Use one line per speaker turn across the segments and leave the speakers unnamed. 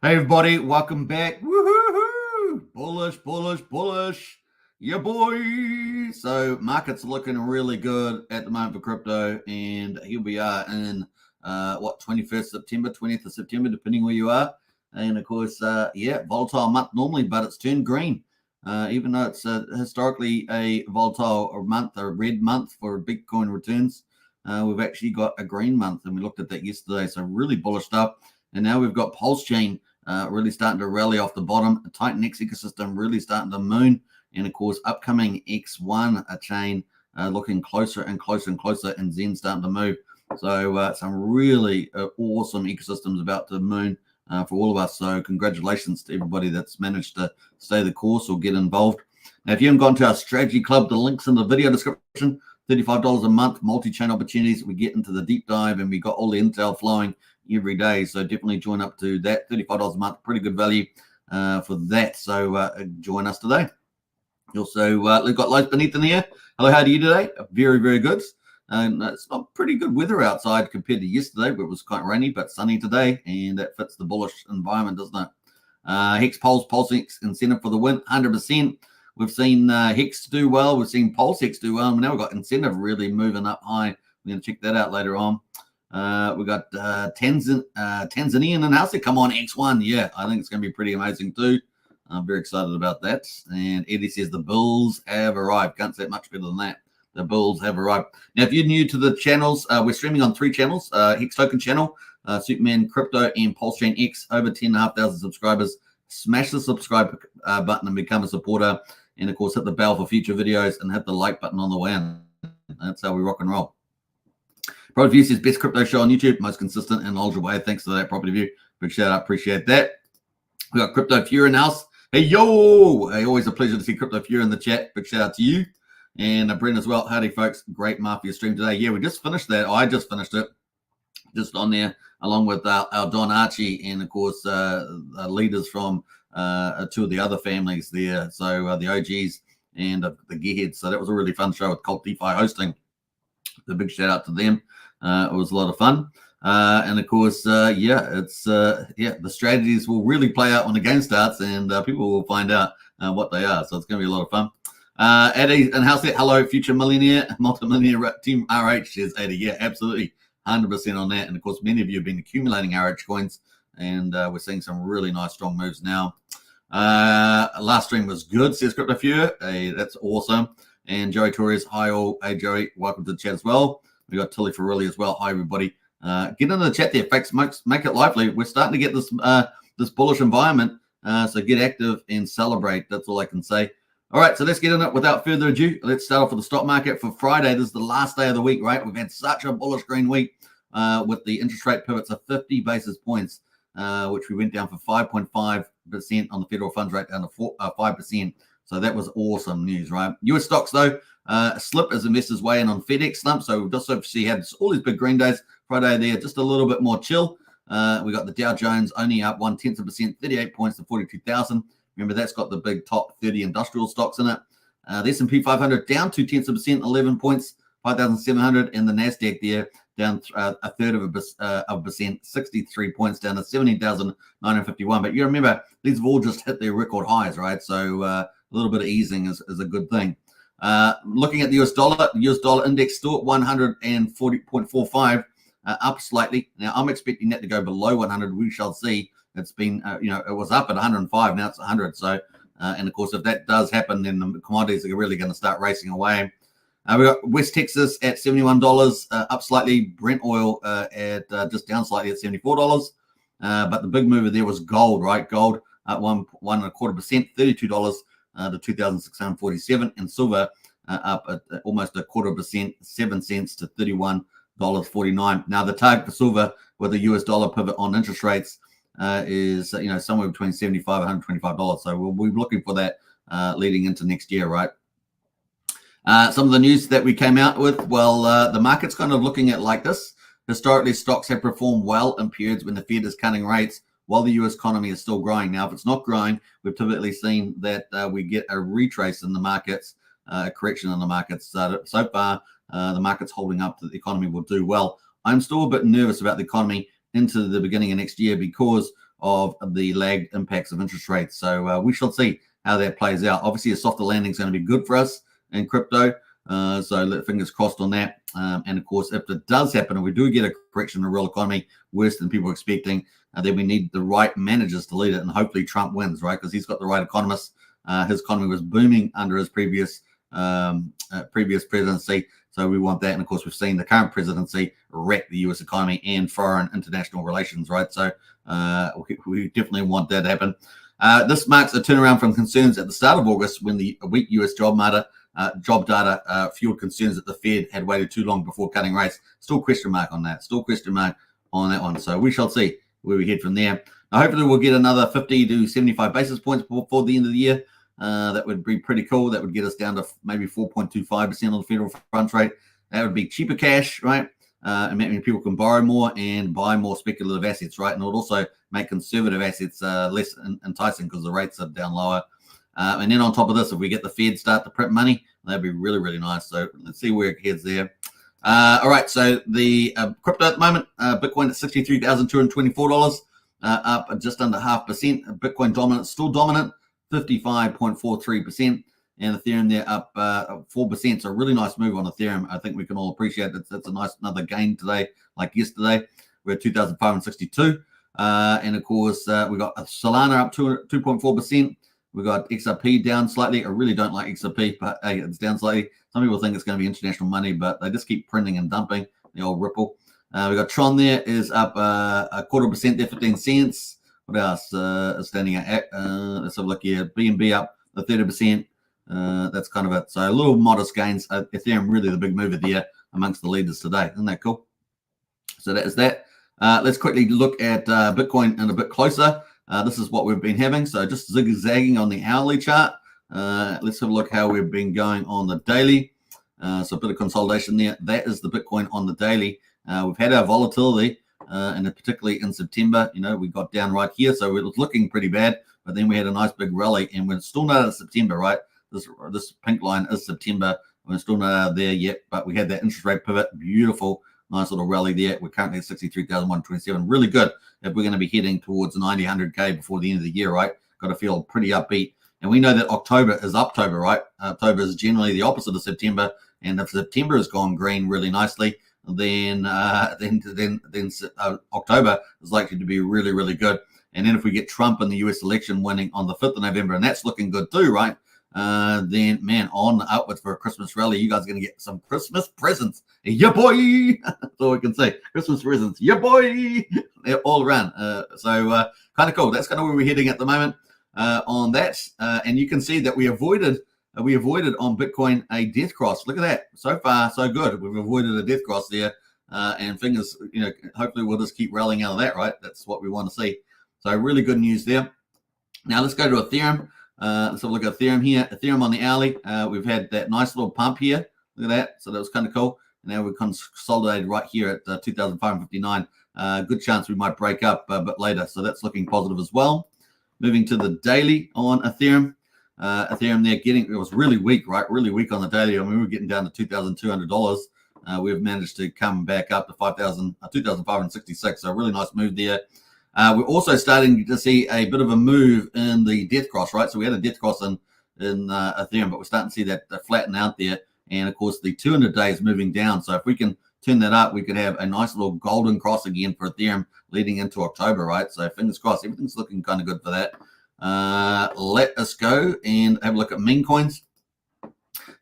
Hey everybody, welcome back. Woohoo! Bullish, bullish, bullish. Yeah, boy. So markets are looking really good at the moment for crypto, and here we are in 21st September, 20th of September, depending where you are. And of course, volatile month normally, but it's turned green. Even though it's historically a volatile month, a red month for Bitcoin returns, we've actually got a green month, and we looked at that yesterday. So really bullish stuff. And now we've got Pulsechain really starting to rally off the bottom. The TitanX ecosystem really starting to moon. And of course, upcoming X1 chain looking closer and closer and closer, and Zen starting to move. So some really awesome ecosystems about to moon for all of us. So congratulations to everybody that's managed to stay the course or get involved. Now, if you haven't gone to our strategy club, the link's in the video description. $35 a month, multi-chain opportunities. We get into the deep dive, and we got all the intel flowing every day. So definitely join up to that. $35 a month, pretty good value for that. So join us today. Also, we've got Lights Beneath in here. Hello, how are you today? Very, very good. It's not pretty good weather outside compared to yesterday, but it was quite rainy, but sunny today, and that fits the bullish environment, doesn't it? Hex Pulse incentive for the win, 100%. We've seen Hex do well. We've seen Pulse Hex do well. And now we've got incentive really moving up high. We're going to check that out later on. We got Tanzanian and House. Come on, X1. Yeah, I think it's going to be pretty amazing too. I'm very excited about that. And Eddie says the Bulls have arrived. Can't say it much better than that. The Bulls have arrived. Now, if you're new to the channels, we're streaming on 3 channels. Hex Token channel, Superman Crypto, and Pulsechain X. Over 10,500 subscribers. Smash the subscribe button and become a supporter. And, of course, hit the bell for future videos and hit the like button on the way in. That's how we rock and roll. Property View says best crypto show on YouTube, most consistent and knowledgeable way. Thanks to that, Property View. Big shout out, appreciate that. We got Crypto Fury in the house. Hey, yo! Hey, always a pleasure to see Crypto Fury in the chat. Big shout out to you. And Brent as well. Howdy, folks. Great Mafia stream today. Yeah, we just finished that. I just finished it. Just on there, along with our Don Archie and, of course, leaders from 2 of the other families there. So the OGs and the Gearheads. So that was a really fun show with Cult DeFi hosting. A big shout out to them. It was a lot of fun. And of course, the strategies will really play out when the game starts, and people will find out what they are. So it's going to be a lot of fun. Eddie and how's that? Hello, future millionaire, multimillionaire team RH says Eddie. Yeah, absolutely. 100% on that. And of course, many of you have been accumulating RH coins, and we're seeing some really nice, strong moves now. Last stream was good, says Crypto Fury. Hey, that's awesome. And Joey Torres, hi all. Hey, Joey, welcome to the chat as well. We got Tilly Ferrilli as well. Hi, everybody. Get into the chat there, folks. Make it lively. We're starting to get this this bullish environment, so get active and celebrate. That's all I can say. All right, so let's get in it without further ado. Let's start off with the stock market for Friday. This is the last day of the week, right? We've had such a bullish green week with the interest rate pivots of 50 basis points, which we went down for 5.5% on the federal funds rate down to 5%. So that was awesome news, right? US stocks, though, slip as investors weigh in on FedEx slump. So we've just obviously had all these big green days. Friday there, just a little bit more chill. We got the Dow Jones only up 0.1%, 38 points to 42,000. Remember, that's got the big top 30 industrial stocks in it. The S&P 500 down 0.2%, 11 points, 5,700. And the NASDAQ there down a third of a percent, 63 points down to 17,951. But you remember, these have all just hit their record highs, right? So a little bit of easing is a good thing. Looking at the US dollar index still at 140.45, up slightly. Now, I'm expecting that to go below 100. We shall see. It's been, it was up at 105. Now it's 100. So, and of course, if that does happen, then the commodities are really going to start racing away. We got West Texas at $71, up slightly. Brent oil at just down slightly at $74. But the big mover there was gold, right? Gold at 1.25%, $32 to 2,647, and silver up at almost 0.25%, 7 cents to $31.49. Now the target for silver with the US dollar pivot on interest rates is somewhere between $75 and $125. So we'll be looking for that leading into next year, right? Some of the news that we came out with, the market's kind of looking at like this. Historically, stocks have performed well in periods when the Fed is cutting rates while the US economy is still growing. Now, if it's not growing, we've typically seen that we get a retrace in the markets, a correction in the markets. So far, the market's holding up that the economy will do well. I'm still a bit nervous about the economy into the beginning of next year because of the lagged impacts of interest rates. So we shall see how that plays out. Obviously, a softer landing is going to be good for us in crypto. So fingers crossed on that. And of course, if it does happen, and we do get a correction in the real economy worse than people are expecting, then we need the right managers to lead it, and hopefully Trump wins, right? Because he's got the right economists. His economy was booming under his previous presidency, so we want that. And of course, we've seen the current presidency wreck the U.S. economy and foreign international relations, right? So we definitely want that to happen. This marks a turnaround from concerns at the start of August when the weak U.S. job data fueled concerns that the Fed had waited too long before cutting rates. Still question mark on that. Still question mark on that one. So we shall see where we head from there. Now, hopefully we'll get another 50 to 75 basis points before the end of the year. That would be pretty cool. That would get us down to maybe 4.25% on the federal funds rate. That would be cheaper cash, right? And that means people can borrow more and buy more speculative assets, right? And it would also make conservative assets less enticing because the rates are down lower. And then on top of this, if we get the Fed start to print money, that'd be really, really nice. So let's see where it heads there. All right, so the crypto at the moment, Bitcoin at $63,224, up just under 0.5%. Bitcoin dominant, still dominant, 55.43%. And Ethereum there up 4%. So a really nice move on Ethereum. I think we can all appreciate that. That's a nice another gain today, like yesterday. We're at 2,562. And of course, we got Solana up 2.4%. We got XRP down slightly. I really don't like XRP, but hey, it's down slightly. Some people think it's going to be international money, but they just keep printing and dumping, the old Ripple. We got Tron there is up 0.25% there, 15 cents. What else is standing at? Let's have a look here. BNB up 30%. That's kind of it. So a little modest gains. Ethereum really the big mover there amongst the leaders today. Isn't that cool? So that is that. Let's quickly look at Bitcoin in a bit closer. This is what we've been having. So just zigzagging on the hourly chart. Let's have a look how we've been going on the daily. So a bit of consolidation there. That is the Bitcoin on the daily. We've had our volatility, and particularly in September. You know, we got down right here, so it was looking pretty bad. But then we had a nice big rally, and we're still not at September, right? This pink line is September. We're still not there yet, but we had that interest rate pivot. Beautiful. Nice little rally there. We're currently at 63,127. Really good if we're going to be heading towards 90, 100K before the end of the year, right? Got to feel pretty upbeat. And we know that October is October, right? October is generally the opposite of September. And if September has gone green really nicely, then October is likely to be really, really good. And then if we get Trump in the U.S. election winning on the 5th of November, and that's looking good too, right? Then, man, on upwards for a Christmas rally. You guys are going to get some Christmas presents. Yeah, boy. That's all we can say. Christmas presents. Yeah, boy. All around. So kind of cool. That's kind of where we're heading at the moment on that. And you can see that we avoided on Bitcoin a death cross. Look at that. So far, so good. We've avoided a death cross there. And fingers, hopefully we'll just keep rallying out of that, right? That's what we want to see. So really good news there. Now let's go to Ethereum. Let's have a look at Ethereum here. Ethereum on the hourly. We've had that nice little pump here. Look at that. So that was kind of cool. And now we're consolidated right here at 2,559. Good chance we might break up a bit later. So that's looking positive as well. Moving to the daily on Ethereum. Ethereum there it was really weak, right? Really weak on the daily. I mean, we were getting down to $2,200. We've managed to come back up to 2,566. So a really nice move there. We're also starting to see a bit of a move in the death cross, right? So we had a death cross in Ethereum, but we're starting to see that flatten out there. And of course, the 200-day is moving down. So if we can turn that up, we could have a nice little golden cross again for Ethereum leading into October, right? So fingers crossed, everything's looking kind of good for that. Let us go and have a look at meme coins.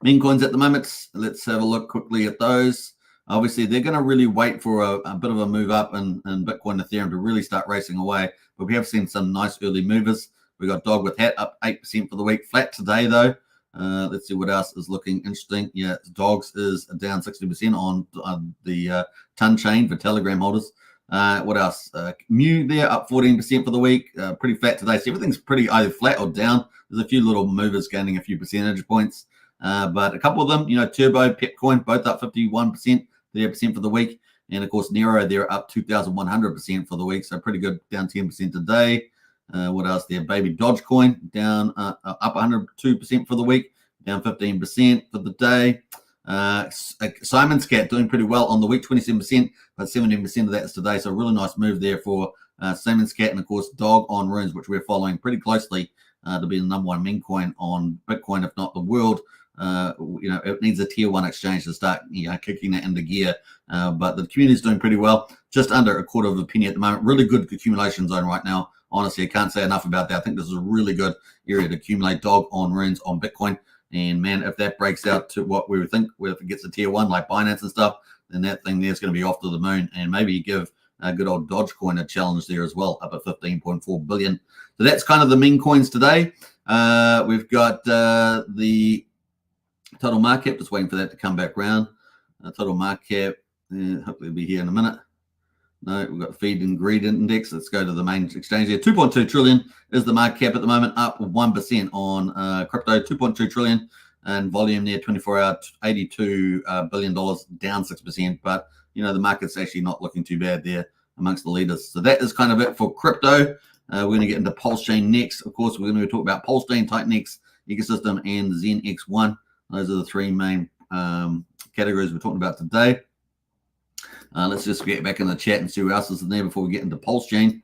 Meme coins at the moment. Let's have a look quickly at those. Obviously, they're going to really wait for a bit of a move up in Bitcoin Ethereum to really start racing away. But we have seen some nice early movers. We got Dog with Hat up 8% for the week. Flat today, though. Let's see what else is looking interesting. Yeah, Dogs is down 60% on the Ton chain for Telegram holders. What else? Mu there up 14% for the week. Pretty flat today. So everything's pretty either flat or down. There's a few little movers gaining a few percentage points. But a couple of them, Turbo, Pepcoin, both up 51%. 30% for the week. And of course, Nero, they're up 2,100% for the week. So pretty good, down 10% today. What else there? Baby Dogecoin down up 102% for the week, down 15% for the day. Simon's Cat doing pretty well on the week, 27%, but 17% of that is today. So a really nice move there for Siemens Cat, and of course Dog on Runes, which we're following pretty closely to be the #1 meme coin on Bitcoin, if not the world. It needs a tier 1 exchange to start kicking that into gear. But the community is doing pretty well, just under a quarter of a penny at the moment. Really good accumulation zone right now. Honestly, I can't say enough about that. I think this is a really good area to accumulate Dog on Runes on Bitcoin. And man, if that breaks out to what we would think, if it gets a tier 1 like Binance and stuff, then that thing there's going to be off to the moon. And maybe give good old Dogecoin a challenge there as well, up at 15.4 billion. So that's kind of the meme coins today. We've got the total market cap, just waiting for that to come back around. Total market cap, hopefully it'll be here in a minute. No, we've got feed and greed index. Let's go to the main exchange here. 2.2 trillion is the market cap at the moment, up 1% on crypto. 2.2 trillion and volume there, 24 hour, $82 billion, down 6%. But the market's actually not looking too bad there amongst the leaders. So that is kind of it for crypto. We're going to get into Pulsechain next. Of course, we're going to talk about Pulsechain, TitanX ecosystem, and Zen X1. Those are the three main categories we're talking about today. Let's just get back in the chat and see what else is in there before we get into Pulsechain.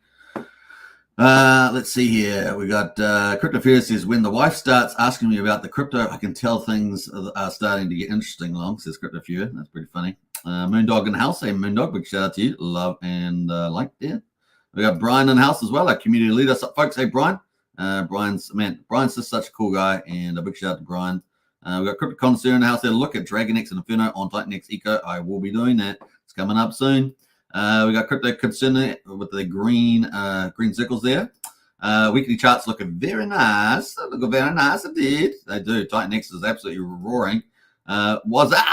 Let's see here. We got Crypto Fear says, when the wife starts asking me about the crypto, I can tell things are starting to get interesting along, says Crypto Fear. That's pretty funny. Moondog in the house. Hey, Moondog, big shout out to you. Love and like there. We got Brian in the house as well, our community leader. So, folks, hey, Brian. Brian's just such a cool guy, and a big shout out to Brian. We got Crypto Connoisseur in the house there. Look at DragonX and Inferno on TitanX Eco. I will be doing that. It's coming up soon. We got Crypto Concern with the green circles there. Weekly charts looking very nice. Look very nice indeed. They do. TitanX is absolutely roaring. What's up?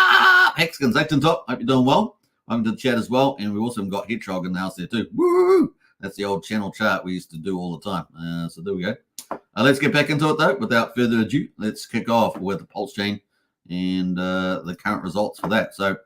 Hexkins, Acton Top. Hope you're doing well. Welcome to the chat as well. And we've also got Hedgehog in the house there too. Woo! That's the old channel chart we used to do all the time. So there we go. Let's get back into it though. Without further ado, let's kick off with the Pulsechain and the current results for that. So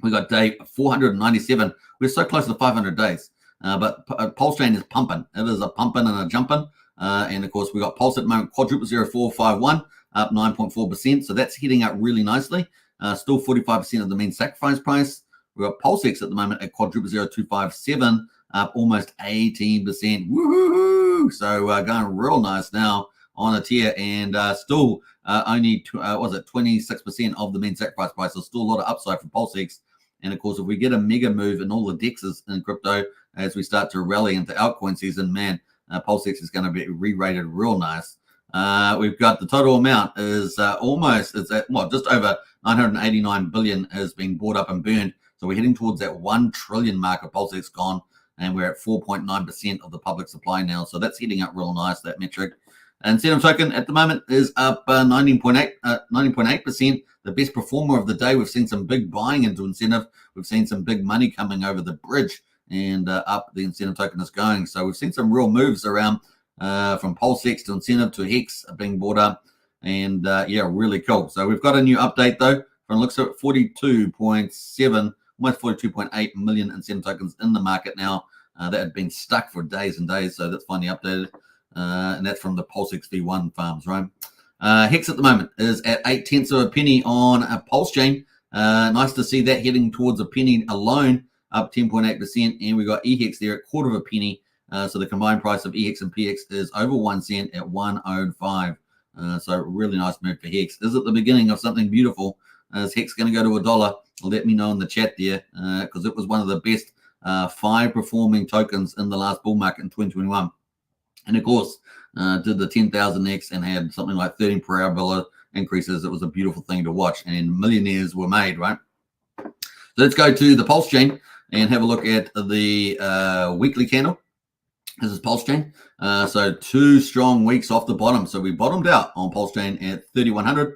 we got day 497. We're so close to 500 days. But Pulsechain is pumping. It is a pumping and a jumping. And of course, we got Pulse at the moment, quadruple 0451, up 9.4%. So that's heading up really nicely. Still 45% of the mean sacrifice price. We've got Pulsex at the moment at quadruple 0257, up almost 18%. Woohoo! So going real nice now on a tier, and still only 26% of the mean sacrifice price. So still a lot of upside for Pulsex. And of course, if we get a mega move in all the dexes in crypto as we start to rally into altcoin season, man, Pulsex is going to be re-rated real nice. We've got the total amount is just over 989 billion has been bought up and burned. So we're heading towards that 1 trillion mark of Pulsex gone, and we're at 4.9% of the public supply now. So that's heading up real nice, that metric. And Incentive token at the moment is up 19.8%. The best performer of the day. We've seen some big buying into Incentive. We've seen some big money coming over the bridge, and up the Incentive token is going. So we've seen some real moves around from Pulsex to Incentive to Hex being bought up, and really cool. So we've got a new update though. From looks at 42.7, almost 42.8 million Incentive tokens in the market now. That had been stuck for days and days, so that's finally updated. And that's from the Pulsex V1 farms, right? Hex at the moment is at 0.8 of a penny on a Pulsechain. Nice to see that heading towards a penny alone, up 10.8%. And we got EHEX there at quarter of a penny. So the combined price of EHEX and PX is over 1 cent at 1.05. So really nice move for Hex. Is it the beginning of something beautiful? Is Hex going to go to $1? Let me know in the chat there, because it was one of the best 5 performing tokens in the last bull market in 2021. And of course, did the 10,000x and had something like 13 per hour dollar increases. It was a beautiful thing to watch, and millionaires were made, right? So let's go to the Pulsechain and have a look at the weekly candle. This is Pulsechain. So 2 strong weeks off the bottom. So we bottomed out on Pulsechain at 3,100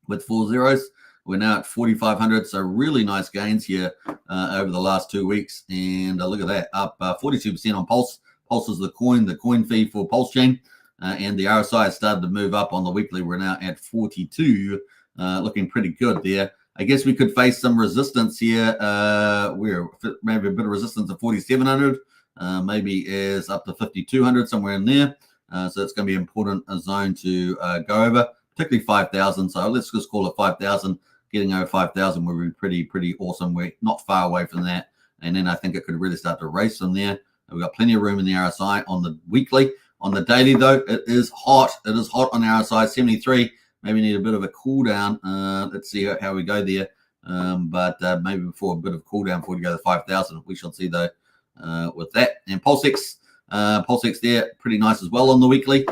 with 4 zeros. We're now at 4,500. So really nice gains here over the last 2 weeks. And look at that, up 42% on Pulse. Pulse is the coin fee for Pulsechain, and the RSI has started to move up on the weekly. We're now at 42, looking pretty good there. I guess we could face some resistance here. We're maybe a bit of resistance at 4,700, maybe is up to 5,200, somewhere in there. So it's going to be an important zone to go over, particularly 5,000. So let's just call it 5,000. Getting over 5,000 would be pretty awesome. We're not far away from that, and then I think it could really start to race from there. We've got plenty of room in the RSI on the weekly. On the daily, though, it is hot. It is hot on the RSI, 73. Maybe need a bit of a cool down. Let's see how we go there. But maybe before a bit of cool down before we go to 5,000. We shall see, though, with that. And Pulsechain there, pretty nice as well on the weekly.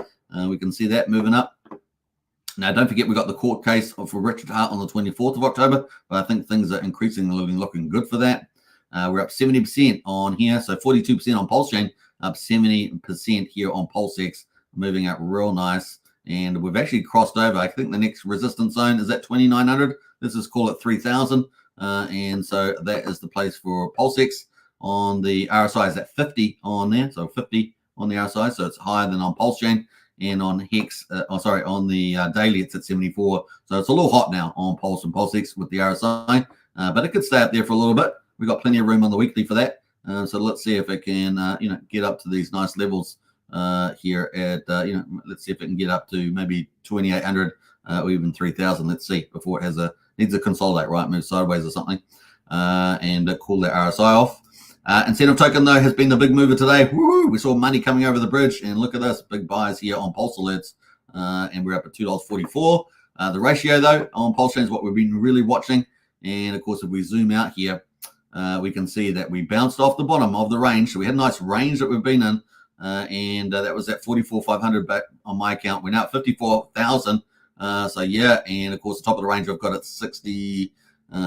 We can see that moving up. Now, don't forget, we got the court case for Richard Hart on the 24th of October, but I think things are increasingly looking good for that. We're up 70% on here, so 42% on Pulsechain, up 70% here on Pulsex, moving up real nice. And we've actually crossed over. I think the next resistance zone is at 2,900. Let's just call it 3,000. And so that is the place for Pulsex. On the RSI is at 50 on there, so 50 on the RSI, so it's higher than on Pulsechain. And on Hex, on the daily, it's at 74. So it's a little hot now on Pulse and Pulsex with the RSI, but it could stay up there for a little bit. We've got plenty of room on the weekly for that. So let's see if it can, get up to these nice levels here at, let's see if it can get up to maybe 2,800 or even 3,000. Let's see before it needs to consolidate, right? Move sideways or something, and cool that RSI off. Incentive token, though, has been the big mover today. Woo-hoo! We saw money coming over the bridge, and look at this, big buys here on Pulse Alerts, and we're up at $2.44. The ratio, though, on Pulsechain is what we've been really watching, and of course, if we zoom out here, we can see that we bounced off the bottom of the range. So we had a nice range that we've been in, and that was at 44,500 back on my account. We're now at 54,000. So yeah, and of course, the top of the range I've got at 60.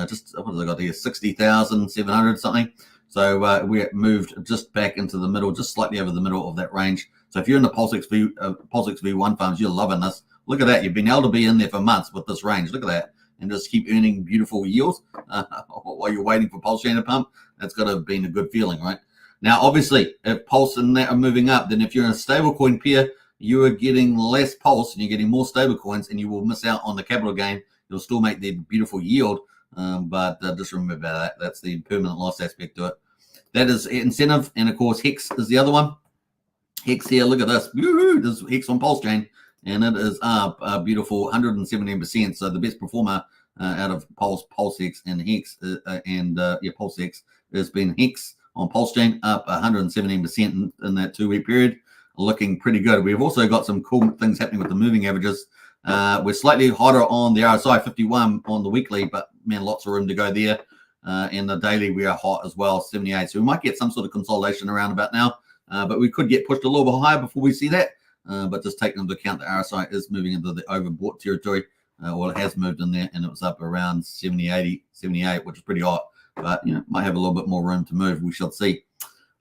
Just what have I got here? 60,700 something. So we moved just back into the middle, just slightly over the middle of that range. So if you're in the Pulsex V1 farms, you're loving this. Look at that. You've been able to be in there for months with this range. Look at that. And just keep earning beautiful yields while you're waiting for Pulsechain to pump. That's got to have been a good feeling, right? Now, obviously, if Pulse and that are moving up, then if you're in a stablecoin pair, you are getting less Pulse and you're getting more stablecoins, and you will miss out on the capital gain. You'll still make the beautiful yield, but just remember that. That's the permanent loss aspect to it. That is incentive, and of course, Hex is the other one. Hex here, look at this. Woo-hoo! This is Hex on Pulsechain, and it is up a beautiful 117%. So the best performer out of Pulsex and Hex, Pulsex has been Hex on Pulsechain, up 117% in that 2-week period, looking pretty good. We've also got some cool things happening with the moving averages. We're slightly hotter on the RSI, 51 on the weekly, but man, lots of room to go there. In the daily, we are hot as well, 78. So we might get some sort of consolidation around about now, but we could get pushed a little bit higher before we see that. But just taking into account the RSI is moving into the overbought territory. Well, it has moved in there, and it was up around 70, 80, 78, which is pretty hot. But, might have a little bit more room to move. We shall see.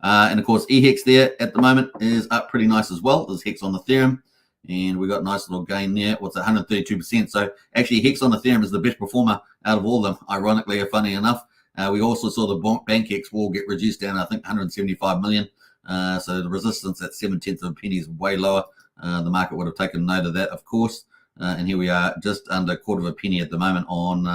And, of course, EHEX there at the moment is up pretty nice as well. There's Hex on Ethereum, and we got a nice little gain there. What's 132%? So, actually, Hex on Ethereum is the best performer out of all of them, ironically, or funny enough. We also saw the BankX wall get reduced down, I think, 175 million. So the resistance at 0.7 of a penny is way lower. The market would have taken note of that, of course. And here we are, just under a quarter of a penny at the moment on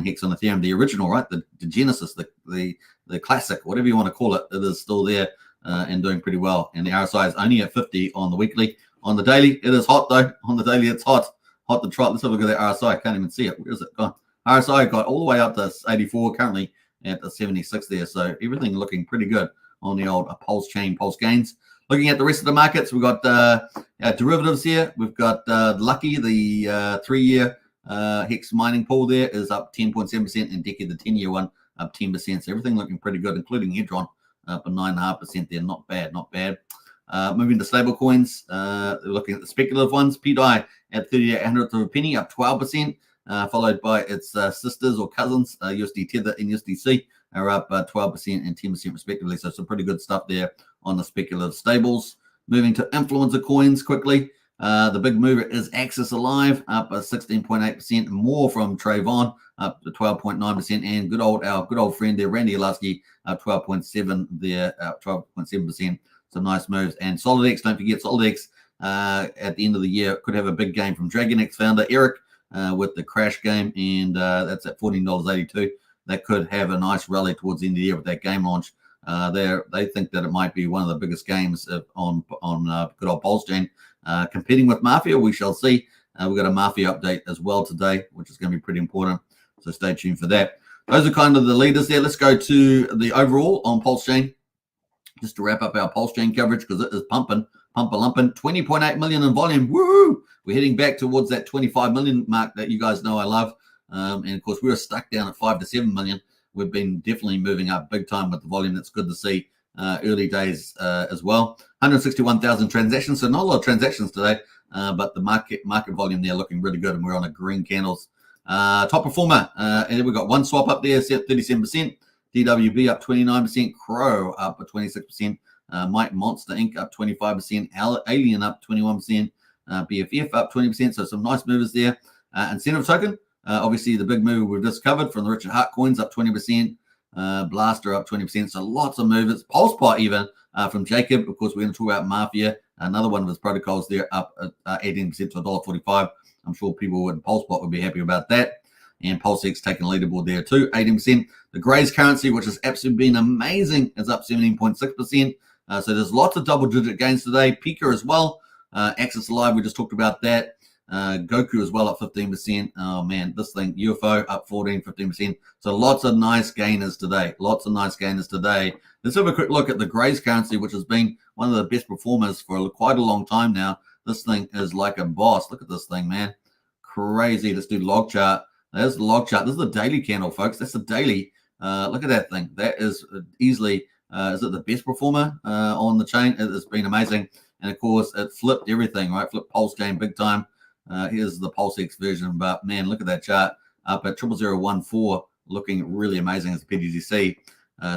Hex on Ethereum, the original, right? The Genesis, the classic, whatever you want to call it. It is still there and doing pretty well. And the RSI is only at 50 on the weekly. On the daily, it is hot though. On the daily, it's hot to trot. Let's have a look at that RSI. I can't even see it. Where is it gone? RSI got all the way up to 84, currently at the 76 there. So everything looking pretty good on the old Pulsechain, Pulse gains. Looking at the rest of the markets, we've got derivatives here. We've got Lucky, the 3-year Hex mining pool there is up 10.7%, and Decky, the 10-year one, up 10%. So everything looking pretty good, including Hedron, up 9.5% there. Not bad, not bad. Moving to stable coins, looking at the speculative ones, PDI at 3800 of a penny, up 12%. Followed by its sisters or cousins, USD Tether and USDC, are up 12% and 10% respectively. So some pretty good stuff there on the speculative stables. Moving to influencer coins quickly. The big mover is Axis Alive, up 16.8%, more from Trayvon, up to 12.9%, and our good old friend there, Randy Olasky, up 12.7 there, 12.7%. Some nice moves. And SolidX, don't forget SolidX, at the end of the year could have a big game from DragonX founder Eric, with the crash game, and that's at $14.82. That could have a nice rally towards the end of the year with that game launch. They think that it might be one of the biggest games on good old Pulsechain, competing with Mafia. We shall see. We've got a Mafia update as well today, which is going to be pretty important. So stay tuned for that. Those are kind of the leaders there. Let's go to the overall on Pulsechain. just to wrap up our Pulsechain coverage, because it is pumping, lumping. 20.8 million in volume. Woo! We're heading back towards that 25 million mark that you guys know I love. And of course, we were stuck down at 5 to 7 million. We've been definitely moving up big time with the volume. That's good to see. Early days as well. 161,000 transactions, so not a lot of transactions today, but the market volume there looking really good, and we're on a green candles. Top performer, and we've got one swap up there, 37%. DWB up 29%. Crow up at 26%. Mike Monster Inc. up 25%. Alien up 21%. BFF up 20%. So some nice movers there. Incentive token, obviously the big move we've just covered from the Richard Hart coins up 20%. Blaster up 20%. So lots of movers. Pulsepot even from Jacob. Of course, we're going to talk about Mafia. Another one of his protocols there up at 18% to $1.45. I'm sure people in Pulsepot would be happy about that. And Pulsex taking a leaderboard there too, 18%. The Grays currency, which has absolutely been amazing, is up 17.6%. So there's lots of double-digit gains today. Pika as well. Access Alive, we just talked about that. Goku as well up 15%. Oh man, this thing, UFO up 15%. So lots of nice gainers today. Let's have a quick look at the Grays currency, which has been one of the best performers for quite a long time now. This thing is like a boss. Look at this thing, man. Crazy. Let's do log chart. There's the log chart. This is the daily candle, folks. That's the daily. Look at that thing. That is easily, is it the best performer on the chain? It has been amazing. And of course, it flipped everything, right? Flipped Pulsechain big time. Here's the Pulsex version. But man, look at that chart up at 00014, looking really amazing as a PDDC.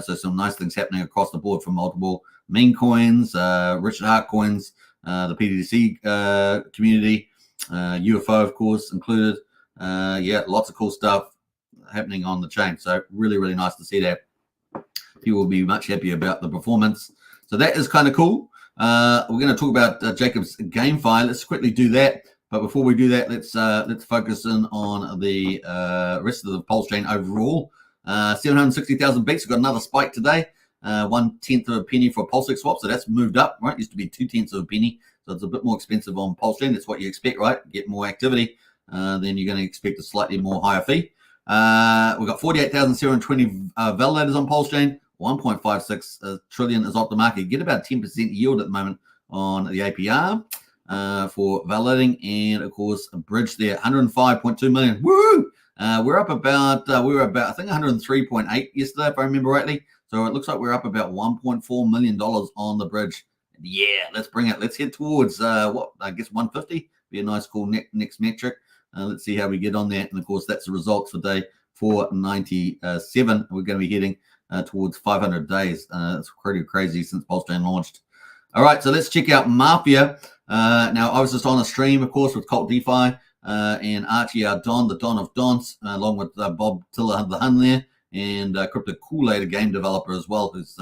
So some nice things happening across the board from multiple meme coins, Richard Hart coins, the PDDC community, UFO, of course, included. Yeah, lots of cool stuff happening on the chain. So really, really nice to see that. People will be much happier about the performance. So that is kind of cool. We're going to talk about Jacob's GameFi. Let's quickly do that. But before we do that, let's focus in on the rest of the Pulsechain overall. 760,000 beats. We've got another spike today. 1/10 of a penny for a Pulsex swap. So that's moved up, right? It used to be 2/10 of a penny. So it's a bit more expensive on Pulsechain. That's what you expect, right? Get more activity. Then you're going to expect a slightly more higher fee. We've got 48,720 validators on Pulsechain. 1.56 trillion is off the market. Get about 10% yield at the moment on the APR for validating. And of course, a bridge there, 105.2 million. Woo! We're up about, we were about, I think 103.8 yesterday, if I remember rightly. So it looks like we're up about $1.4 million on the bridge. Yeah, let's bring it. Let's head towards, what, I guess 150. Be a nice, cool next metric. Let's see how we get on there. And of course, that's the results for day 497. We're going to be heading towards 500 days. It's pretty crazy since Pulsechain launched. All right, so let's check out Mafia. Now, I was just on a stream, of course, with Cult DeFi and Archie, our Don, the Don of Dons, along with Bob Tiller, the Hun there, and Crypto Kool-Aid, a game developer as well, who's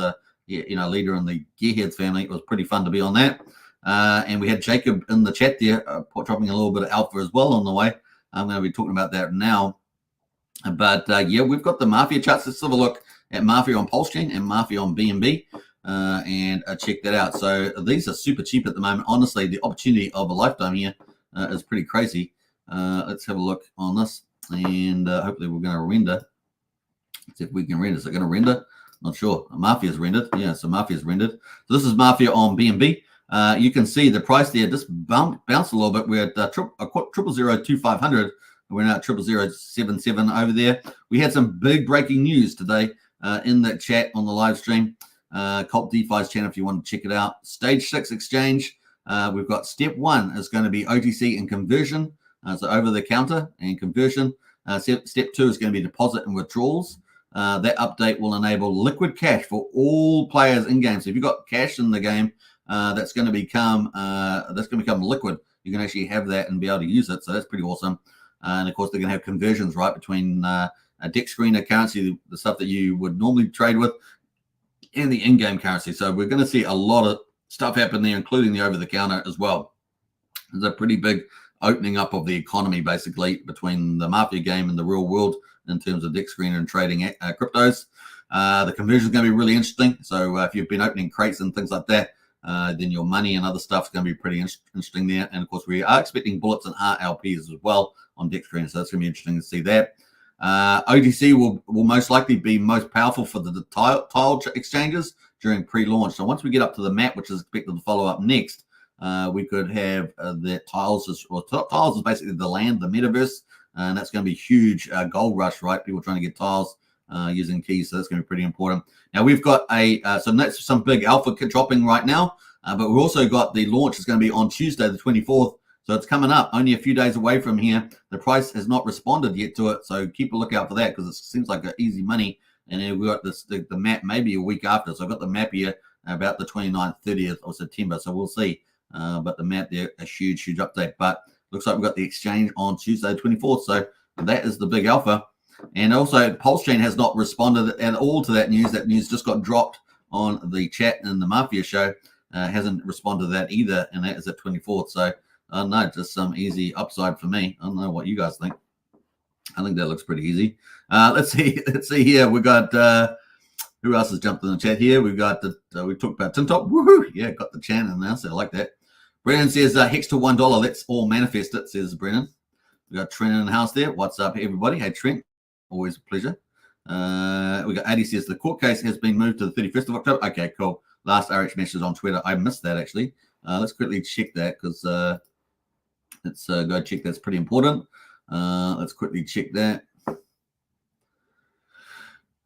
leader in the Gearheads family. It was pretty fun to be on that. And we had Jacob in the chat there, dropping a little bit of alpha as well on the way. I'm going to be talking about that now. But yeah, we've got the Mafia charts. Let's have a look at Mafia on Pulsechain and Mafia on BNB and check that out. So these are super cheap at the moment. Honestly, the opportunity of a lifetime here is pretty crazy. Let's have a look on this, and hopefully we're going to render. Let's see if we can render. Is it going to render? Not sure. Mafia's rendered. Yeah, so Mafia's rendered. So this is Mafia on BNB. You can see the price there just bounced a little bit. We're at 0.002,500. We're now at 0.0077 over there. We had some big breaking news today in that chat on the live stream. Cult DeFi's channel if you want to check it out. Stage 6 exchange. We've got step 1 is going to be OTC and conversion. So over the counter and conversion. Step 2 is going to be deposit and withdrawals. That update will enable liquid cash for all players in game. So if you've got cash in the game, that's going to become liquid. You can actually have that and be able to use it. So that's pretty awesome. And of course, they're going to have conversions right between a DEX screener currency, the stuff that you would normally trade with, and the in-game currency. So we're going to see a lot of stuff happen there, including the over-the-counter as well. There's a pretty big opening up of the economy, basically, between the Mafia game and the real world in terms of DEX screener and trading cryptos. The conversion is going to be really interesting. So if you've been opening crates and things like that, then your money and other stuff is going to be pretty interesting there. And of course, we are expecting bullets and heart LPs as well on DEX screener. So that's going to be interesting to see that. OTC will most likely be most powerful for the tile exchanges during pre-launch. So once we get up to the map, which is expected to follow up next, we could have the tiles. Tiles is basically the land, the metaverse, and that's going to be huge gold rush, right? People trying to get tiles using keys, so that's going to be pretty important. Now we've got so that's some big alpha dropping right now, but we've also got the launch is going to be on Tuesday, the 24th. So it's coming up, only a few days away from here. The price has not responded yet to it, so keep a lookout for that because it seems like an easy money. And then we've got the map maybe a week after. So I've got the map here about the 29th, 30th of September. So we'll see. But the map there, a huge update. But looks like we've got the exchange on Tuesday, 24th. So that is the big alpha. And also, Pulsechain has not responded at all to that news. That news just got dropped on the chat in the Mafia show. Hasn't responded to that either, and that is at 24th. So I don't know, just some easy upside for me. I don't know what you guys think. I think that looks pretty easy. Let's see here. We got who else has jumped in the chat here? We've got we talked about Tintop. Woohoo! Yeah, got the channel now, so I like that. Brennan says Hex to $1. Let's all manifest it, says Brennan. We got Trent in the house there. What's up, everybody? Hey, Trent. Always a pleasure. We got Addy says the court case has been moved to the 31st of October. Okay, cool. Last RH message on Twitter. I missed that actually. Let's quickly check that because let's go check. That's pretty important. Let's quickly check that.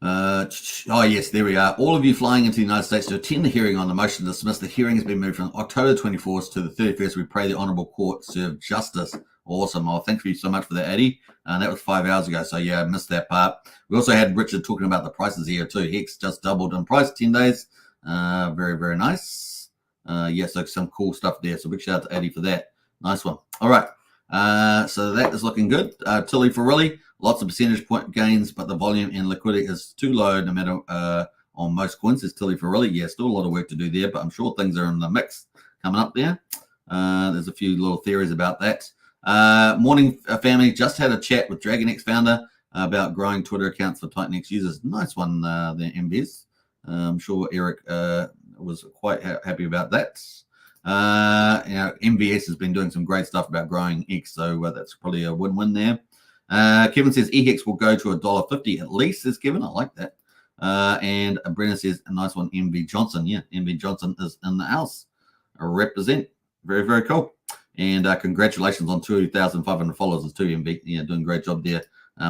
Oh, yes, there we are. All of you flying into the United States to attend the hearing on the motion to dismiss. The hearing has been moved from October 24th to the 31st. We pray the Honourable Court serve justice. Awesome. Oh, thank you so much for that, Eddie. That was 5 hours ago, so yeah, I missed that part. We also had Richard talking about the prices here too. Hex just doubled in price, 10 days. Very, very nice. Yeah, so some cool stuff there. So big shout out to Eddie for that. Nice one. All right. So that is looking good. Tilly for really. Lots of percentage point gains, but the volume and liquidity is too low no matter on most coins. There's Tilly for really. Yeah, still a lot of work to do there, but I'm sure things are in the mix coming up there. There's a few little theories about that. Morning family, just had a chat with DragonX founder about growing Twitter accounts for TitanX users. Nice one there, MBS. I'm sure Eric was quite happy about that. MVS has been doing some great stuff about growing X, so that's probably a win-win there. Kevin says EHEX will go to $1.50 at least, says Kevin. I like that. And Brennan says a nice one, MV Johnson. Yeah, MV Johnson is in the house. Represent. Very, very cool. And congratulations on 2,500 followers too, MV. Yeah, doing a great job there.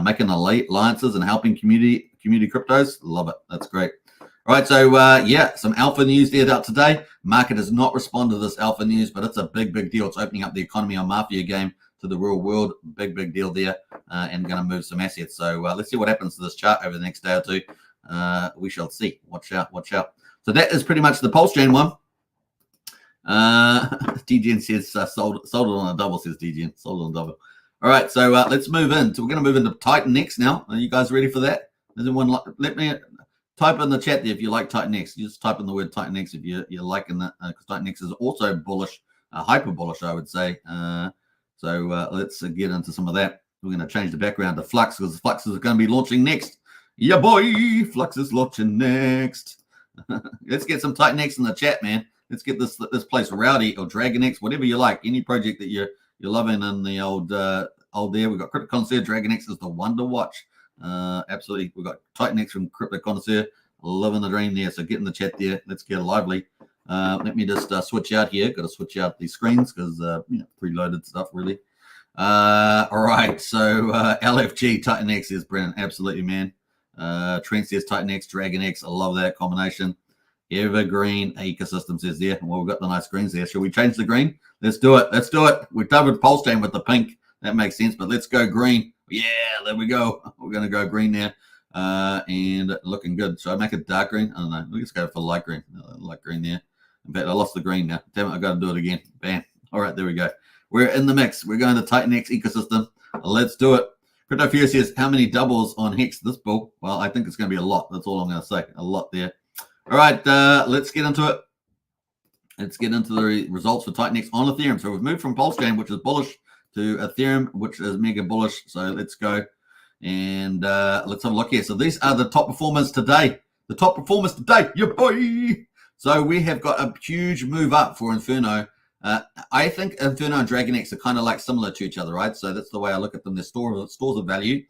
Making alliances and helping community cryptos. Love it. That's great. All right, so yeah, some alpha news there out today. Market has not responded to this alpha news, but it's a big, big deal. It's opening up the economy on Mafia game to the real world. Big, big deal there, and going to move some assets. So let's see what happens to this chart over the next day or two. We shall see. Watch out, watch out. So that is pretty much the Pulsechain one. DGN says sold it on a double, says DGN. Sold on a double. All right, so let's move in. So we're going to move into TitanX now. Are you guys ready for that? Does anyone let me type in the chat there if you like TitanX. You just type in the word TitanX if you're liking that, because TitanX is also bullish, hyper bullish, I would say. So let's get into some of that. We're going to change the background to Flux because Flux is going to be launching next. Yeah, boy, Flux is launching next. Let's get some TitanX in the chat, man. Let's get this place rowdy, or DragonX, whatever you like. Any project that you're loving in the old there. We've got Crypto Connoisseur. DragonX is the one to watch. Absolutely. We've got TitanX from Crypto Connoisseur. Loving the dream there. So get in the chat there. Let's get lively. Let me just switch out here. Got to switch out the screens because preloaded stuff really. All right. So LFG TitanX is Brennan. Absolutely, man. Trent says TitanX, DragonX. I love that combination. Evergreen ecosystem says there. Well, we've got the nice greens there. Shall we change the green? Let's do it. Let's do it. We've covered Pulsechain with the pink. That makes sense. But let's go green. Yeah, there we go. We're going to go green there. And looking good. Should I make it dark green? I don't know. Let's go for light green. Light green there. In fact, I lost the green now. Damn it, I've got to do it again. Bam. All right, there we go. We're in the mix. We're going to TitanX ecosystem. Let's do it. Crypto Fear says, how many doubles on Hex this bull? Well, I think it's going to be a lot. That's all I'm going to say. A lot there. All right, let's get into it. Let's get into the results for TitanX on Ethereum. So we've moved from Pulsechain, which is bullish, to Ethereum, which is mega bullish. So let's go and let's have a look here. So these are the top performers today. The top performers today, your boy. So we have got a huge move up for Inferno. I think Inferno and DragonX are kind of like similar to each other, right? So that's the way I look at them. They're stores of value.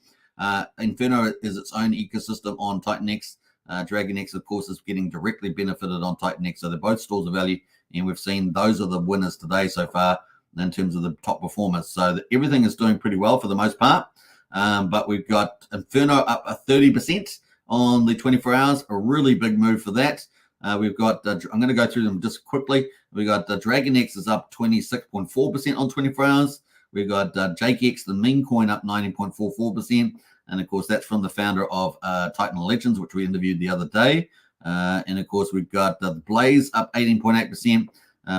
Inferno is its own ecosystem on TitanX. DragonX, of course, is getting directly benefited on TitanX. So they're both stores of value, and we've seen those are the winners today so far in terms of the top performers. So everything is doing pretty well for the most part. But we've got Inferno up 30% on the 24 hours, a really big move for that. We've got, I'm going to go through them just quickly. We've got DragonX is up 26.4% on 24 hours. We've got JakeX, the meme coin, up 19.44%. And of course, that's from the founder of Titan Legends, which we interviewed the other day. And of course, we've got the Blaze up 18.8%.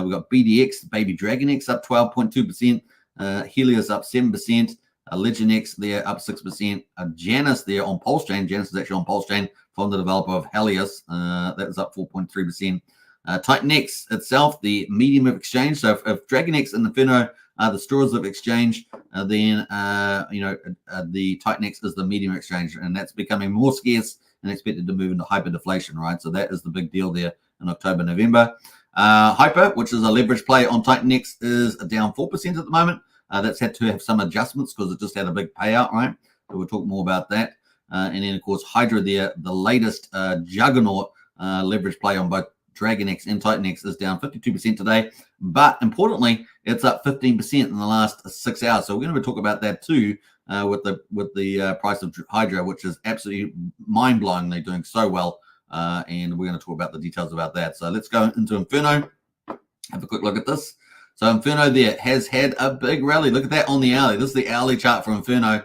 We've got BDX, Baby DragonX, up 12.2%. Helios up 7%. LegendX there up 6%. Janus there on Pulsechain. Janus is actually on Pulsechain from the developer of Helios. That's up 4.3%. TitanX itself, the medium of exchange. So if DragonX and Inferno are the stores of exchange, then the TitanX is the medium exchange, and that's becoming more scarce and expected to move into hyperdeflation, right? So that is the big deal there in October, November. Hyper, which is a leverage play on TitanX, is down 4% at the moment. That's had to have some adjustments because it just had a big payout, right? So we'll talk more about that. And then, of course, Hydra there, the latest juggernaut leverage play on both DragonX and TitanX, is down 52% today. But importantly, it's up 15% in the last 6 hours. So we're going to talk about that too with the price of Hydra, which is absolutely mind-blowingly doing so well. And we're going to talk about the details about that. So let's go into Inferno. Have a quick look at this. So Inferno there has had a big rally. Look at that on the hourly. This is the hourly chart for Inferno.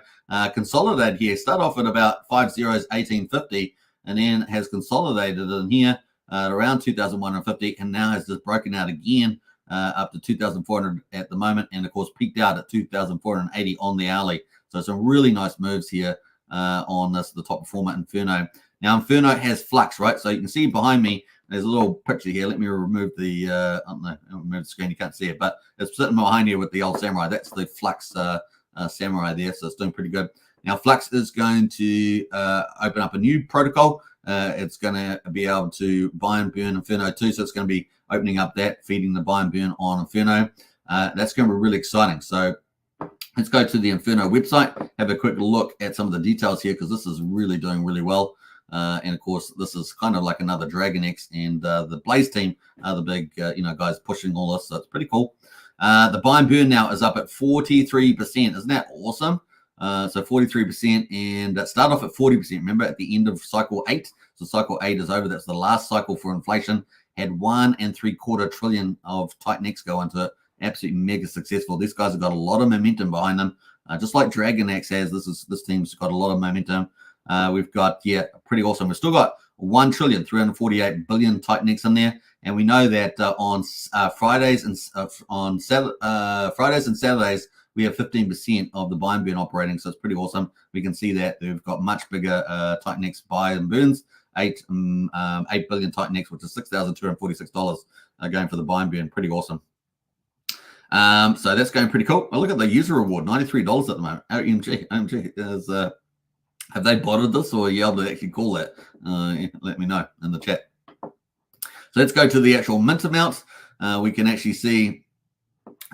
Consolidated here. Start off at about 1850, and then has consolidated in here around 2150, and now has just broken out again up to 2400 at the moment, and of course peaked out at 2480 on the hourly. So some really nice moves here on this, the top performer Inferno. Now Inferno has flux, right? So you can see behind me, there's a little picture here. Let me remove the, remove the screen. You can't see it, but it's sitting behind here with the old samurai. That's the flux samurai there. So it's doing pretty good. Now Flux is going to open up a new protocol. It's going to be able to buy and burn Inferno too. So it's going to be opening up that, feeding the buy and burn on Inferno. That's going to be really exciting. So let's go to the Inferno website, have a quick look at some of the details here, because this is really doing really well. And of course, this is kind of like another DragonX, and the Blaze team are the big, guys pushing all this. So it's pretty cool. The buy and burn now is up at 43%. Isn't that awesome? So 43%, and start off at 40%. Remember, at the end of cycle 8. So cycle 8 is over. That's the last cycle for inflation. Had $1.75 trillion of TitanX go into it. Absolutely mega successful. These guys have got a lot of momentum behind them, just like DragonX has. This team's got a lot of momentum. We've got pretty awesome. We've still got 1.348 trillion TitanX in there, and we know that on Fridays and Saturdays we have 15% of the buy and burn operating, so it's pretty awesome. We can see that we've got much bigger TitanX buy and burns, 8 billion TitanX, which is $6,246 going for the buy and burn. Pretty awesome. So that's going pretty cool. Look at the user reward, $93 at the moment. OMG is have they botted this, or are you able to actually call that? Let me know in the chat. So let's go to the actual mint amount. We can actually see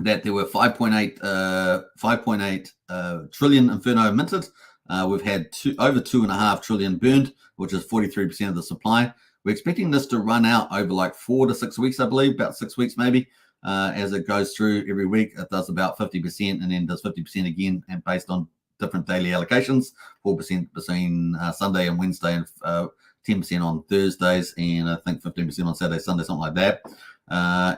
that there were 5.8 trillion Inferno minted. We've had over 2.5 trillion burned, which is 43% of the supply. We're expecting this to run out over like 4 to 6 weeks, I believe, about 6 weeks maybe. As it goes through every week, it does about 50% and then does 50% again, and based on different daily allocations, 4% between Sunday and Wednesday, and 10% on Thursdays, and I think 15% on Saturday, Sunday, something like that.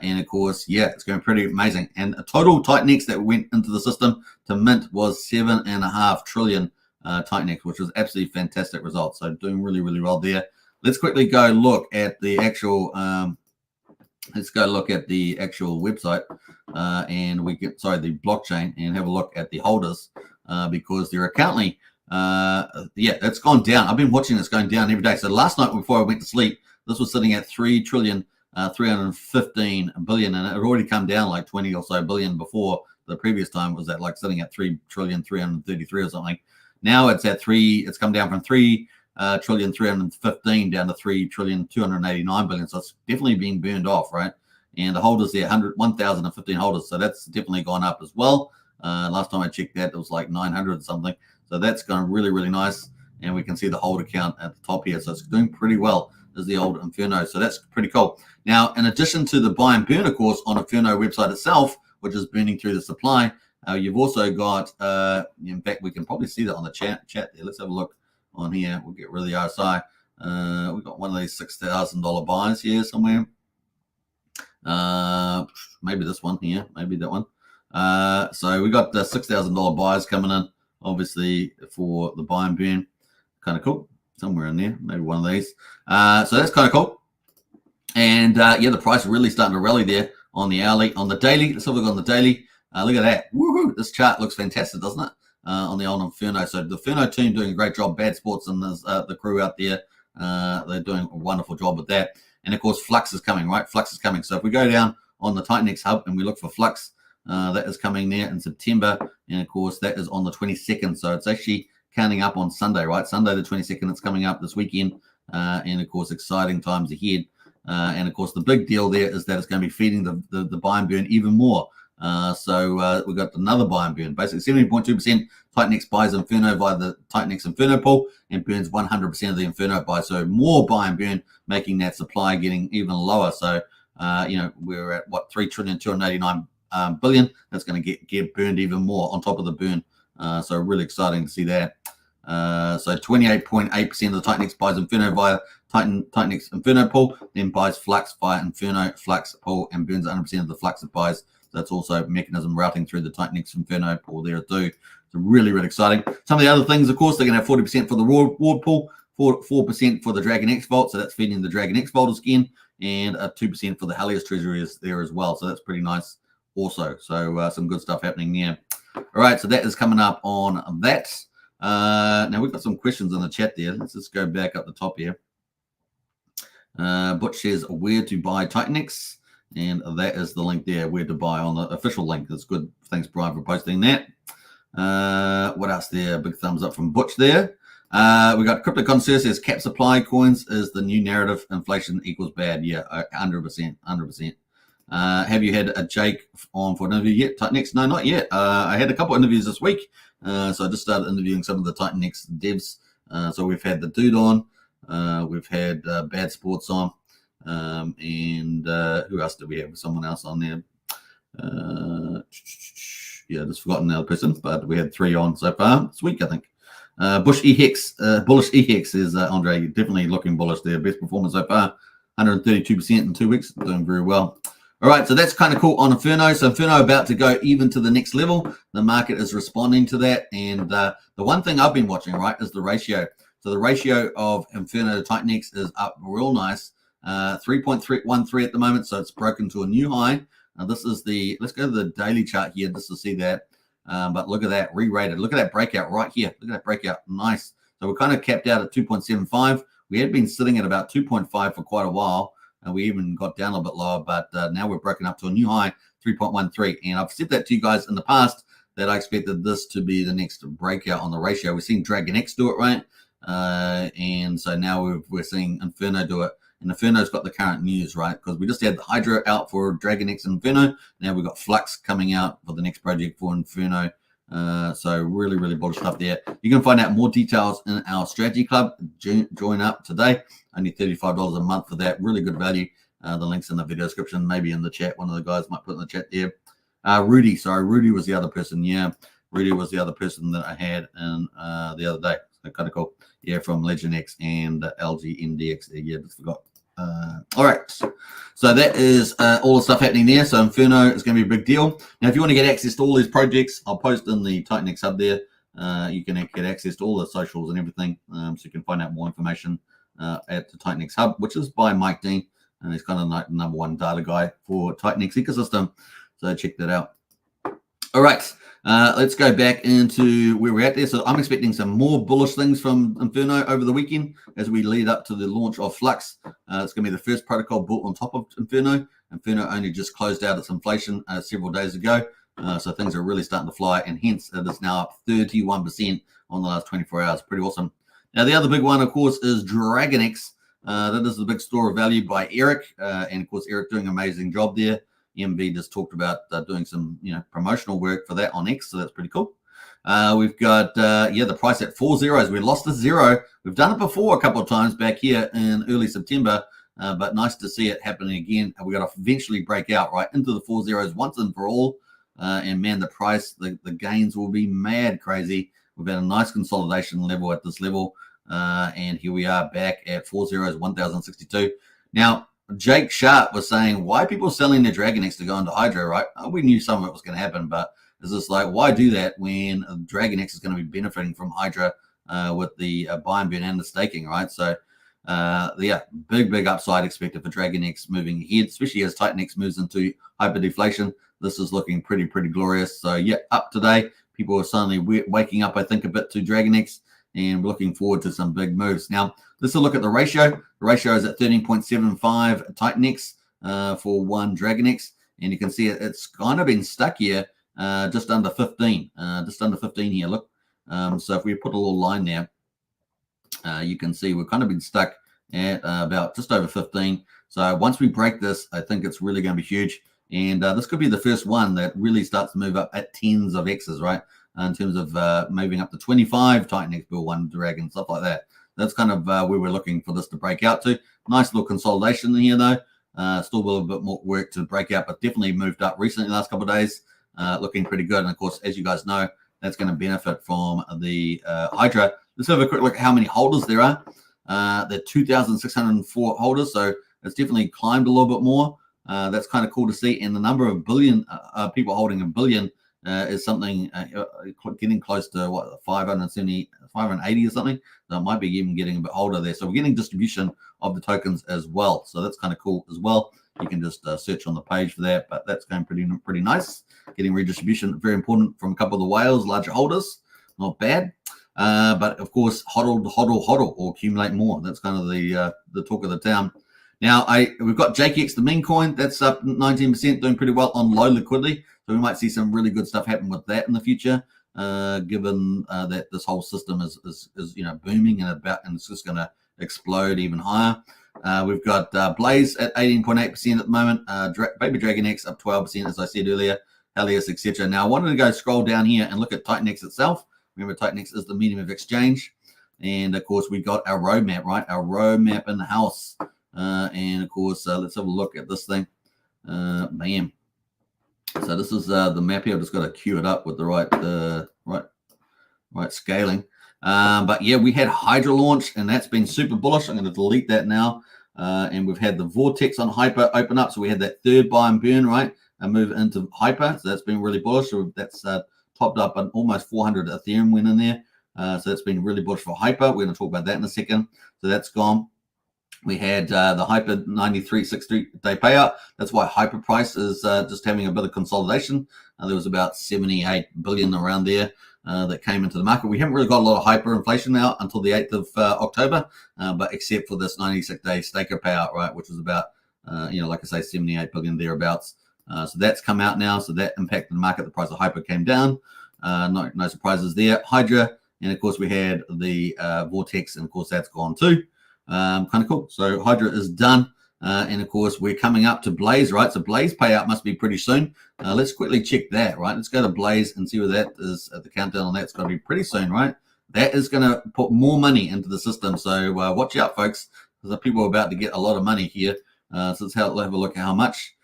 And of course, it's going pretty amazing. And a total TitanX that went into the system to mint was 7.5 trillion TitanX, which was absolutely fantastic result. So doing really, really well there. Let's quickly go look at the actual website, and we get the blockchain, and have a look at the holders, because they're currently it's gone down. I've been watching this going down every day. So last night before I went to sleep, this was sitting at 3.315 billion, and it had already come down like 20 or so billion before. The previous time was at like sitting at 3.333 or something. Now it's at it's come down from 3.315 down to 3.289 billion. So it's definitely being burned off, right? And the holders there, 1,015 holders. So that's definitely gone up as well. Last time I checked that, it was like 900 or something. So that's going really, really nice. And we can see the hold account at the top here. So it's doing pretty well as the old Inferno. So that's pretty cool. Now, in addition to the buy and burn, of course, on Inferno website itself, which is burning through the supply, you've also got, in fact, we can probably see that on the chat there. Let's have a look on here. We'll get rid of the RSI. We've got one of these $6,000 buys here somewhere. Maybe this one here, maybe that one. So we got the $6,000 buys coming in, obviously, for the buy and burn. Kind of cool. Somewhere in there, maybe one of these. So that's kind of cool. And yeah, the price really starting to rally there on the hourly. On the daily, let's have a look on the daily. Look at that. Woohoo! This chart looks fantastic, doesn't it? On the old Inferno. So the Inferno team doing a great job. Bad Sports and the crew out there, they're doing a wonderful job with that. And of course, Flux is coming, right? Flux is coming. So if we go down on the TitanX hub and we look for Flux, that is coming there in September. And of course, that is on the 22nd. So it's actually counting up on Sunday, right? Sunday the 22nd, it's coming up this weekend. And of course, exciting times ahead. And of course, the big deal there is that it's going to be feeding the buy and burn even more. So we've got another buy and burn. Basically, 70.2% TitanX buys Inferno via the TitanX Inferno pool and burns 100% of the Inferno buy. So more buy and burn, making that supply getting even lower. So, you know, we're at what, 3,289 billion. That's going to get burned even more on top of the burn. So really exciting to see that. So 28.8% of the TitanX buys Inferno via TitanX Inferno pool, then buys Flux via Inferno Flux pool and burns 100% of the Flux it buys. That's also mechanism routing through the TitanX Inferno pool there too. So really, really exciting. Some of the other things, of course, they're going to have 40% for the Ward pool, 4% for the Dragon X Vault. So that's feeding the Dragon X Vault again, and 2% for the Helios Treasury is there as well. So that's pretty nice also. So some good stuff happening there. All right, so that is coming up on that. Now we've got some questions in the chat there. Let's just go back up the top here. Butch says where to buy TitanX, and that is the link there, where to buy on the official link. That's good. Thanks, Brian, for posting that. What else there? Big thumbs up from Butch there. We got Crypto Connoisseur says cap supply coins is the new narrative. Inflation equals bad. Yeah, 100%. 100%. Have you had a Jake on for an interview yet? TitanX? No, not yet. I had a couple of interviews this week. So I just started interviewing some of the TitanX devs. So we've had the dude on. We've had Bad Sports on. And who else did we have? Someone else on there. Yeah, just forgotten the other person, but we had 3 on so far this week, I think. Bullish EHEX is Andre, definitely looking bullish there. Best performance so far, 132% in 2 weeks, doing very well. All right, so that's kind of cool on Inferno. So Inferno about to go even to the next level. The market is responding to that. And the one thing I've been watching, right, is the ratio. So the ratio of Inferno to TitanX is up real nice. 3.13 at the moment, so it's broken to a new high. Now this is the, let's go to the daily chart here just to see that. But look at that, re-rated. Look at that breakout right here. Look at that breakout, nice. So we're kind of capped out at 2.75. We had been sitting at about 2.5 for quite a while. And we even got down a little bit lower, but now we're broken up to a new high, 3.13. And I've said that to you guys in the past that I expected this to be the next breakout on the ratio. We're seeing Dragon X do it, right? And so now we're seeing Inferno do it. And Inferno's got the current news, right? Because we just had the Hydra out for Dragon X and Inferno. Now we've got Flux coming out for the next project for Inferno. So really, really bullish stuff there. You can find out more details in our strategy club. Join up today. Only $35 a month for that. Really good value. The link's in the video description, maybe in the chat. One of the guys might put in the chat there. Rudy was the other person. Yeah, Rudy was the other person that I had in the other day. So kind of cool. Yeah, from Legend X and LG NDX. Yeah, just forgot. All right, so that is all the stuff happening there. So Inferno is going to be a big deal. Now, if you want to get access to all these projects, I'll post in the TitanX hub there. You can get access to all the socials and everything, so you can find out more information at the TitanX hub, which is by Mike Dean, and he's kind of like the #1 data guy for TitanX ecosystem. So check that out. All right, let's go back into where we're at there. So I'm expecting some more bullish things from Inferno over the weekend as we lead up to the launch of Flux. It's going to be the first protocol built on top of Inferno. Inferno only just closed out its inflation several days ago. So things are really starting to fly, and hence it is now up 31% on the last 24 hours. Pretty awesome. Now, the other big one, of course, is Dragon X. That is the big store of value by Eric. And, of course, Eric doing an amazing job there. MV just talked about doing some, promotional work for that on X, so that's pretty cool. We've got, the price at 4 zeros. We lost the zero. We've done it before a couple of times back here in early September, but nice to see it happening again. We've got to eventually break out right into the 4 zeros once and for all. And man, the price, the gains will be mad crazy. We've had a nice consolidation level at this level. And here we are back at 4 zeros, 1,062. Now, Jake Sharp was saying, why are people selling their DragonX to go into Hydra, right? We knew some of it was going to happen, but it's just like, why do that when DragonX is going to be benefiting from Hydra with the buy and burn and the staking, right? So, big upside expected for DragonX moving ahead, especially as TitanX moves into hyperdeflation. This is looking pretty glorious. So, yeah, up today. People are suddenly waking up, I think, a bit to DragonX, and we're looking forward to some big moves. Now, let's look at the ratio. The ratio is at 13.75 TitanX for one DragonX, and you can see it's kind of been stuck here, just under 15. Just under 15 here, look. So if we put a little line there, you can see we've kind of been stuck at about just over 15. So once we break this, I think it's really going to be huge. And this could be the first one that really starts to move up at tens of X's, right? In terms of moving up to 25, TitanX, Bill 1, Dragon, stuff like that. That's kind of where we're looking for this to break out to. Nice little consolidation here, though. Still a little bit more work to break out, but definitely moved up recently the last couple of days. Looking pretty good. And, of course, as you guys know, that's going to benefit from the Hydra. Let's have a quick look at how many holders there are. There are 2,604 holders, so it's definitely climbed a little bit more. That's kind of cool to see. And the number of billion people holding a billion is something getting close to, 570, 580 or something. So it might be even getting a bit older there. So we're getting distribution of the tokens as well. So that's kind of cool as well. You can just search on the page for that, but that's going pretty nice. Getting redistribution, very important from a couple of the whales, larger holders, not bad. But of course, hodl, or accumulate more. That's kind of the talk of the town. Now, we've got JKX, the meme coin, that's up 19%, doing pretty well on low liquidity. So we might see some really good stuff happen with that in the future, given that this whole system is booming and it's just going to explode even higher. We've got Blaze at 18.8% at the moment. Baby DragonX up 12%, as I said earlier. Helios, etc. Now, I wanted to go scroll down here and look at TitanX itself. Remember, TitanX is the medium of exchange. And, of course, we got our roadmap, right? Our roadmap in the house. And, of course, let's have a look at this thing. Bam. So this is the map here. I've just got to queue it up with the right scaling. But, yeah, we had Hydra launch, and that's been super bullish. I'm going to delete that now. And we've had the Vortex on Hyper open up. So we had that third buy and burn, right? And move into Hyper. So that's been really bullish. So that's topped up an almost 400 Ethereum went in there. So that's been really bullish for Hyper. We're going to talk about that in a second. So that's gone. We had the Hyper 93.63 day payout. That's why Hyper price is just having a bit of consolidation. There was about 78 billion around there that came into the market. We haven't really got a lot of hyper inflation now until the 8th of October, but except for this 96-day staker payout, right, which was about, like I say, 78 billion thereabouts. So that's come out now. So that impacted the market. The price of Hyper came down. No surprises there. Hydra, and of course we had the Vortex, and of course that's gone too. Kind of cool. So Hydra is done. And of course we're coming up to Blaze, right? So Blaze payout must be pretty soon. Let's quickly check that, right? Let's go to Blaze and see where that is at the countdown on that's going to be pretty soon, right? That is going to put more money into the system. So watch out, folks, because people are about to get a lot of money here. So let's have a look at how much.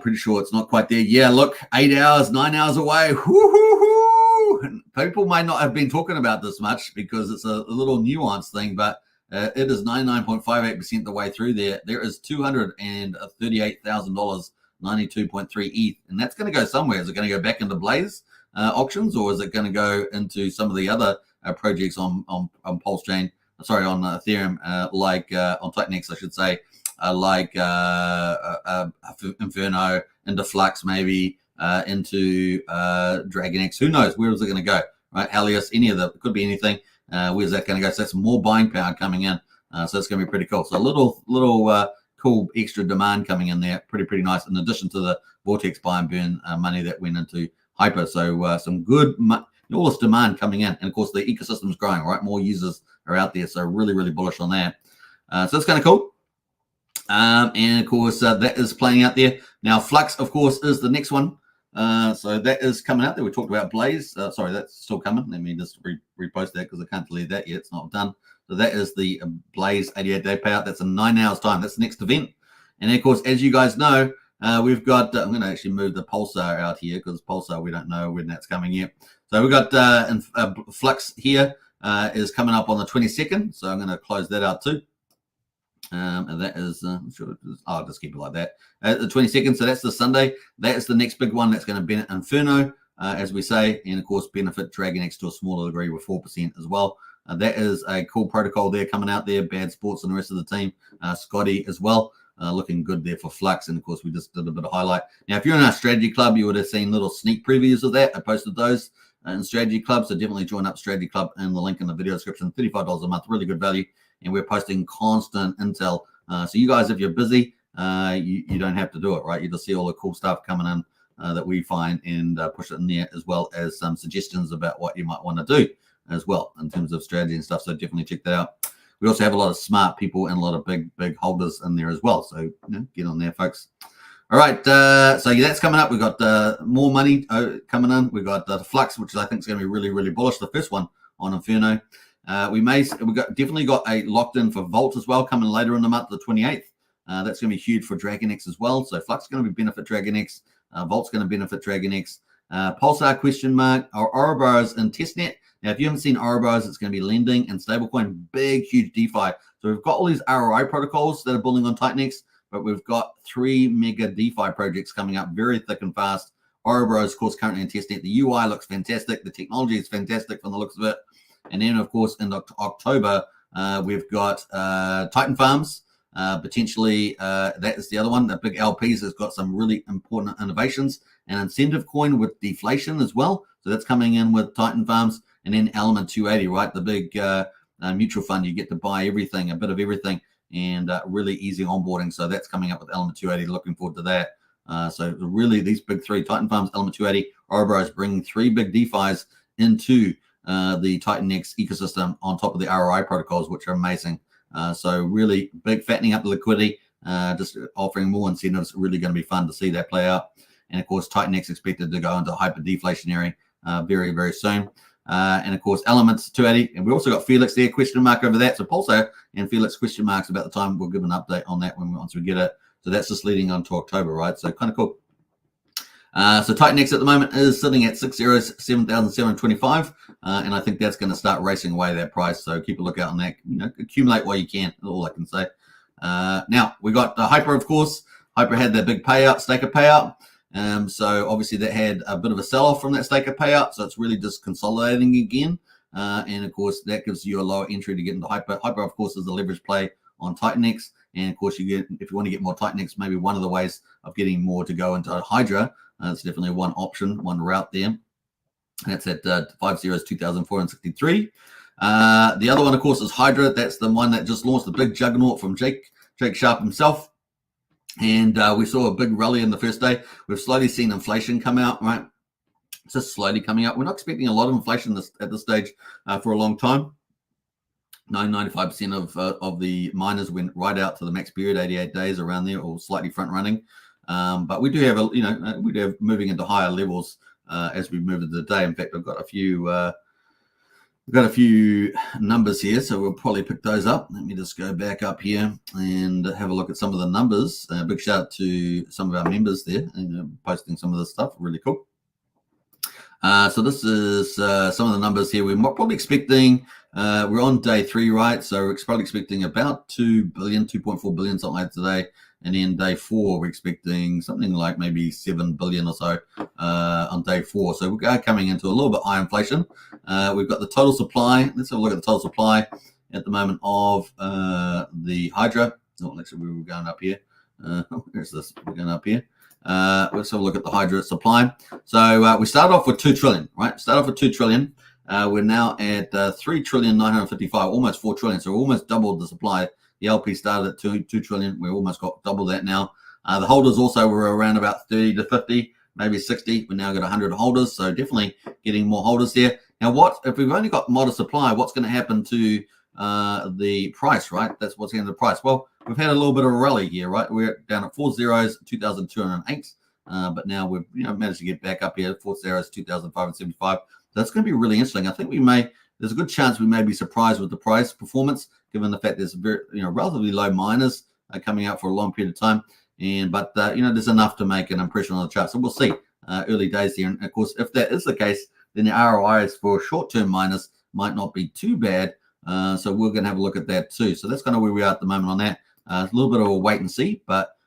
Pretty sure it's not quite there. Yeah, look, 8 hours, 9 hours away. Woo-hoo-hoo! People might not have been talking about this much because it's a little nuanced thing, but it is 99.58% the way through there. There is $238,000, 92.3 ETH, and that's going to go somewhere. Is it going to go back into Blaze auctions, or is it going to go into some of the other projects on Pulsechain? Sorry, on Ethereum, like on TitanX, I should say. Like Inferno, into Flux, maybe into DragonX. Who knows? Where is it going to go? Right, Helios, any of them. It could be anything. Where's that going to go? So that's more buying power coming in. So it's going to be pretty cool. So a little cool extra demand coming in there. Pretty nice. In addition to the Vortex buy and burn money that went into Hyper. So some good, all this demand coming in. And of course the ecosystem is growing, right? More users are out there. So really bullish on that. So it's kind of cool. And of course, that is playing out there. Now, Flux, of course, is the next one. So that is coming out there. We talked about Blaze. Sorry, that's still coming. Let me just repost that because I can't delete that yet. It's not done. So that is the Blaze 88-day payout. That's in 9 hours time. That's the next event. And then, of course, as you guys know, we've got, I'm going to actually move the Pulsar out here because Pulsar, we don't know when that's coming yet. So we've got Flux here is coming up on the 22nd. So I'm going to close that out too. And that is, I'll just keep it like that. The 22nd, so that's the Sunday. That is the next big one that's going to benefit Inferno, as we say, and of course benefit DragonX to a smaller degree with 4% as well. That is a cool protocol there coming out there. Bad Sports and the rest of the team. Scotty as well, looking good there for Flux. And of course, we just did a bit of highlight. Now, if you're in our strategy club, you would have seen little sneak previews of that. I posted those in strategy club, so definitely join up strategy club in the link in the video description. $35 a month, really good value. And we're posting constant intel. So you guys, if you're busy, you don't have to do it, right? You just see all the cool stuff coming in that we find and push it in there, as well as some suggestions about what you might want to do as well in terms of strategy and stuff. So definitely check that out. We also have a lot of smart people and a lot of big holders in there as well. So get on there, folks. All right, so yeah, that's coming up. We've got more money coming in. We've got the Flux, which I think is going to be really bullish. The first one on Inferno. We definitely got a locked in for Volt as well coming later in the month, the 28th. That's going to be huge for DragonX as well. So Flux is going to be benefit DragonX. Volt's going to benefit DragonX. Pulsar question mark. Our Ouroboros and testnet. Now, if you haven't seen Ouroboros, it's going to be lending and stablecoin, big, huge DeFi. So we've got all these ROI protocols that are building on TitanX, but we've got 3 mega DeFi projects coming up very thick and fast. Ouroboros, of course, currently in testnet. The UI looks fantastic. The technology is fantastic from the looks of it. And then, of course, in October, we've got Titan Farms. Potentially, that is the other one. The big LPs has got some really important innovations. And incentive coin with deflation as well. So that's coming in with Titan Farms. And then Element 280, right? The big mutual fund. You get to buy everything, a bit of everything, and really easy onboarding. So that's coming up with Element 280. Looking forward to that. So really, these big three, Titan Farms, Element 280, Ouroboros, bringing 3 big DeFis into the TitanX ecosystem on top of the ROI protocols, which are amazing. So really big fattening up the liquidity, just offering more incentives. Really going to be fun to see that play out. And of course, TitanX expected to go into hyper deflationary very soon. And of course, Elements 280. And we also got Felix there, question mark over that. So Pulsar and Felix question marks about the time. We'll give an update on that once we get it. So that's just leading on to October, right? So kind of cool. So TitanX at the moment is sitting at 607,725, and I think that's going to start racing away that price. So keep a lookout on that. Accumulate while you can. All I can say. Now we got Hyper, of course. Hyper had their big payout, staker payout. So obviously that had a bit of a sell-off from that staker payout. So it's really just consolidating again. And of course that gives you a lower entry to get into Hyper. Hyper, of course, is a leverage play on TitanX. And of course, if you want to get more TitanX, maybe one of the ways of getting more to go into Hydra. It's definitely one option, one route there. That's at 2,463. The other one, of course, is Hydra. That's the one that just launched the big juggernaut from Jake Sharp himself. And we saw a big rally in the first day. We've slowly seen inflation come out, right? It's just slowly coming out. We're not expecting a lot of inflation at this stage for a long time. 95% of the miners went right out to the max period, 88 days around there, or slightly front running. But we do have we do have moving into higher levels as we move into the day. In fact, I've got a few numbers here, so we'll probably pick those up. Let me just go back up here and have a look at some of the numbers. Big shout out to some of our members there, posting some of this stuff. Really cool. So this is some of the numbers here. We're probably expecting, we're on day 3, right? So we're probably expecting about 2 billion, 2.4 billion, something like today. And then day 4, we're expecting something like maybe 7 billion or so on day 4. So we're coming into a little bit high inflation. We've got the total supply. Let's have a look at the total supply at the moment of the Hydra. Oh, actually, we were going up here. There's this. We're going up here. Let's have a look at the Hydra supply. So we started off with 2 trillion, right? Start off with 2 trillion. We're now at 3,955,000,000, almost 4 trillion. So we almost doubled the supply. The LP started at 2 trillion. We almost got double that now. The holders also were around about 30 to 50, maybe 60. We now got 100 holders. So definitely getting more holders there. Now, what if we've only got modest supply? What's going to happen to the price, right? That's what's going to the price. Well, we've had a little bit of a rally here, right? We're down at 4 zeros, 2,208. but now we've managed to get back up here. Fourth arrow is 2,575. That's going to be really interesting. I think there's a good chance we may be surprised with the price performance, given the fact there's very relatively low miners coming out for a long period of time. But there's enough to make an impression on the chart. So we'll see. Early days here, and of course, if that is the case, then the ROIs for short-term miners might not be too bad. So we're going to have a look at that too. So that's kind of where we are at the moment on that. It's a little bit of a wait and see, but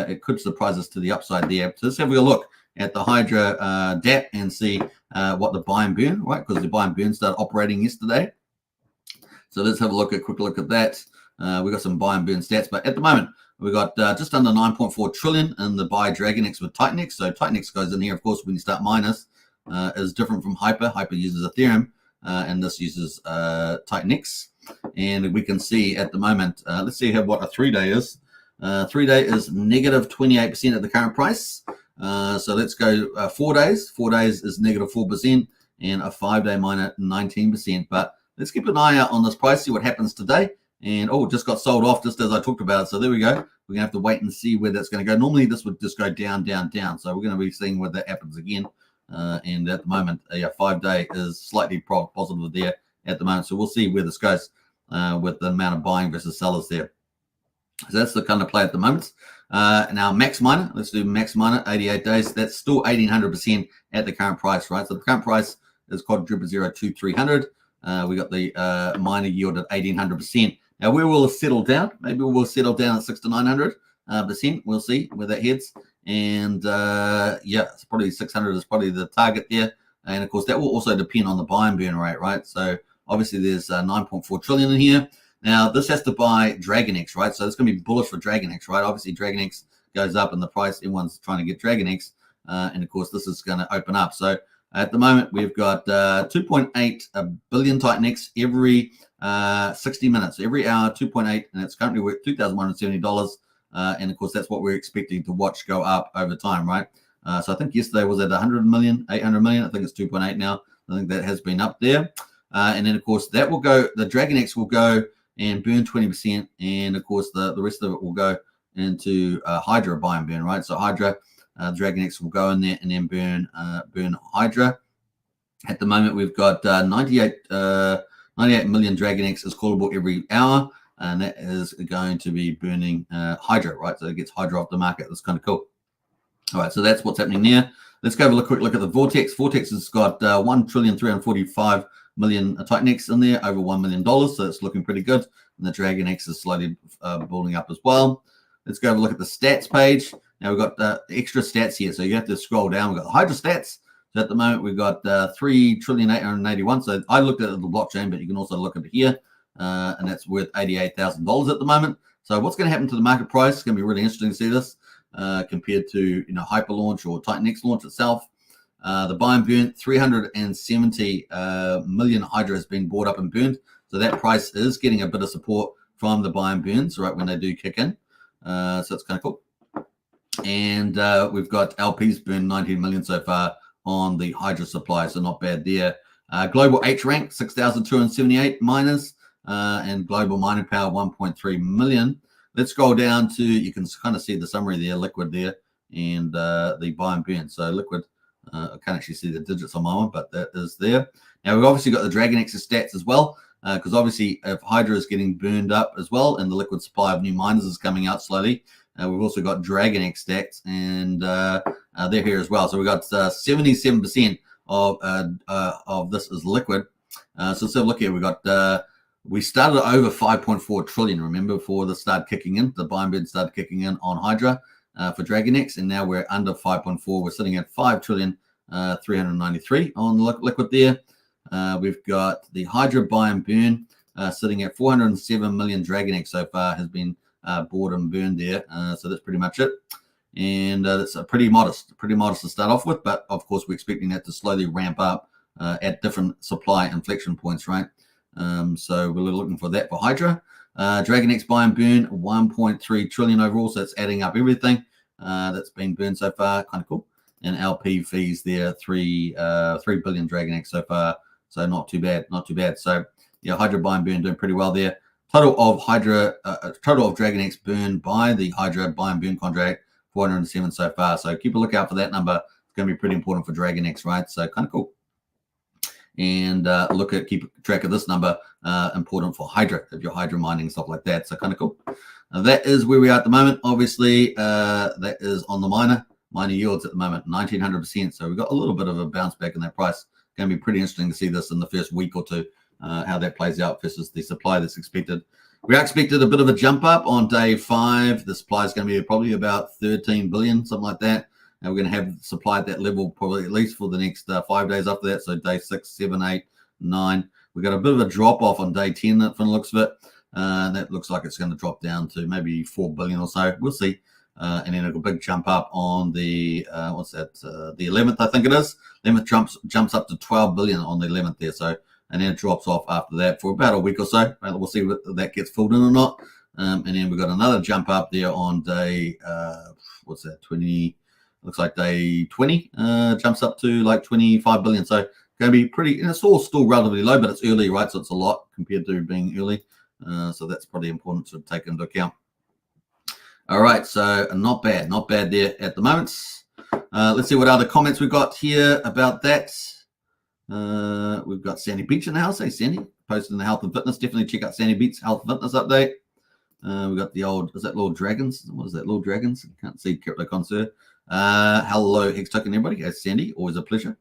it could surprise us to the upside there. So let's have a look at the Hydra DAP and see what the buy and burn, right? Because the buy and burn started operating yesterday. So let's have a quick look at that. We got some buy and burn stats, but at the moment we got just under 9.4 trillion in the buy DragonX with TitanX. So TitanX goes in here, of course, when you start miners, is different from Hyper. Hyper uses Ethereum, and this uses TitanX. And we can see at the moment, let's see what a 3-day is. 3-day is negative 28% at the current price. So let's go 4 days. 4 days is negative 4%, and a 5-day miner 19%. But let's keep an eye out on this price, see what happens today. And just got sold off just as I talked about it. So there we go. We're gonna have to wait and see where that's going to go. Normally this would just go down, down, down. So we're going to be seeing whether that happens again. And at the moment, a 5-day is slightly positive there at the moment. So we'll see where this goes with the amount of buying versus sellers there. So that's the kind of play at the moment. Now max miner, let's do max miner, 88 days. That's still 1,800% at the current price, right? So the current price is quadruple 02300. We got the miner yield at 1,800%. Now where will it settle down? Maybe we'll settle down at 600 to 900%. We'll see where that heads. And it's probably 600 is probably the target there. And of course that will also depend on the buy and burn rate, right? So obviously there's 9.4 trillion in here. Now this has to buy DragonX, right? So it's going to be bullish for DragonX, right? Obviously DragonX goes up in the price. Everyone's trying to get DragonX. And of course this is going to open up. So at the moment, we've got 2.8 billion TitanX every 60 minutes, every hour, 2.8, and it's currently worth $2,170. And of course, that's what we're expecting to watch go up over time, right? So I think yesterday was at 100 million, 800 million. I think it's 2.8 now. I think that has been up there. And then, of course, that will go, the DragonX will go and burn 20%. And of course, the rest of it will go into Hydra buy and burn, right? So Hydra, DragonX will go in there and then burn Hydra. At the moment, we've got 98 million DragonX is callable every hour, and that is going to be burning Hydra, right? So it gets Hydra off the market. That's kind of cool. All right, so that's what's happening there. Let's go have a quick look at the Vortex. Vortex has got 1,345 million TitanX in there, over $1 million. So it's looking pretty good. And the DragonX is slowly building up as well. Let's go have a look at the stats page. Now we've got the extra stats here. So you have to scroll down. We've got the Hydra stats. So at the moment, we've got 3,881,000,000. So I looked at the blockchain, but you can also look at it here. And that's worth $88,000 at the moment. So what's going to happen to the market price? It's going to be really interesting to see this compared to Hyper launch or TitanX launch itself. The buy and burn, 370 million Hydra has been bought up and burned. So that price is getting a bit of support from the buy and burns, right, when they do kick in. So it's kind of cool. And we've got LPs burned 19 million so far on the Hydra supply, so not bad there. Global H rank, 6,278 miners, and global mining power, 1.3 million. Let's scroll down to, you can kind of see the summary there, Liquid there, and the buy and burn. So Liquid, I can't actually see the digits on my one, but that is there. Now we've obviously got the DragonX stats as well, because obviously if Hydra is getting burned up as well, and the liquid supply of new miners is coming out slowly, we've also got DragonX stats, and they're here as well. So we've got 77% of this is liquid. So look here, we got we started over 5.4 trillion. Remember, before the start kicking in, the buy and burn started kicking in on Hydra for DragonX, and now we're under 5.4. We're sitting at 5,393,000,000 on liquid there. We've got the Hydra buy and burn sitting at 407 million DragonX so far has been bought and burned there. So that's pretty much it. And that's pretty modest to start off with. But of course, we're expecting that to slowly ramp up at different supply inflection points, right? So we're looking for that for Hydra. DragonX buy and burn 1.3 trillion overall. So it's adding up everything that's been burned so far. Kind of cool. And LP fees there, 3 billion DragonX so far. So not too bad, not too bad. So yeah, Hydra buy and burn doing pretty well there. Total of DragonX burned by the Hydra buy and burn contract, 407 so far. So keep a lookout for that number. It's going to be pretty important for DragonX, right? So kind of cool. And keep track of this number, important for Hydra, if you're Hydra mining, stuff like that. So kind of cool. That is where we are at the moment. Obviously, that is on the miner yields at the moment, 1900%. So we've got a little bit of a bounce back in that price. Going to be pretty interesting to see this in the first week or two, how that plays out versus the supply that's expected. We are expected a bit of a jump up on day 5. The supply is going to be probably about 13 billion, something like that. And we're going to have supply at that level probably at least for the next 5 days after that. So day 6, 7, 8, 9. We got a bit of a drop off on day 10 from the looks of it. That looks like it's going to drop down to maybe 4 billion or so. We'll see. And then a big jump up on the, the 11th, I think it is. 11th jumps up to 12 billion on the 11th there. So, and then it drops off after that for about a week or so. We'll see whether that gets filled in or not. And then we've got another jump up there on day, 20, looks like day 20, jumps up to like 25 billion. So going to be pretty, and it's all still relatively low, but it's early, right? So it's a lot compared to being early. So that's probably important to take into account. All right, so not bad there at the moment. Let's see what other comments we've got here about that. We've got Sandy Beach in the house. Hey, Sandy, posting the health and fitness. Definitely check out Sandy Beach's health and fitness update. We've got the old, is that Lord Dragons? What is that, Lord Dragons? I can't see Crypto Connoisseur. Hello, Hex Token, everybody. It's Sandy, always a pleasure.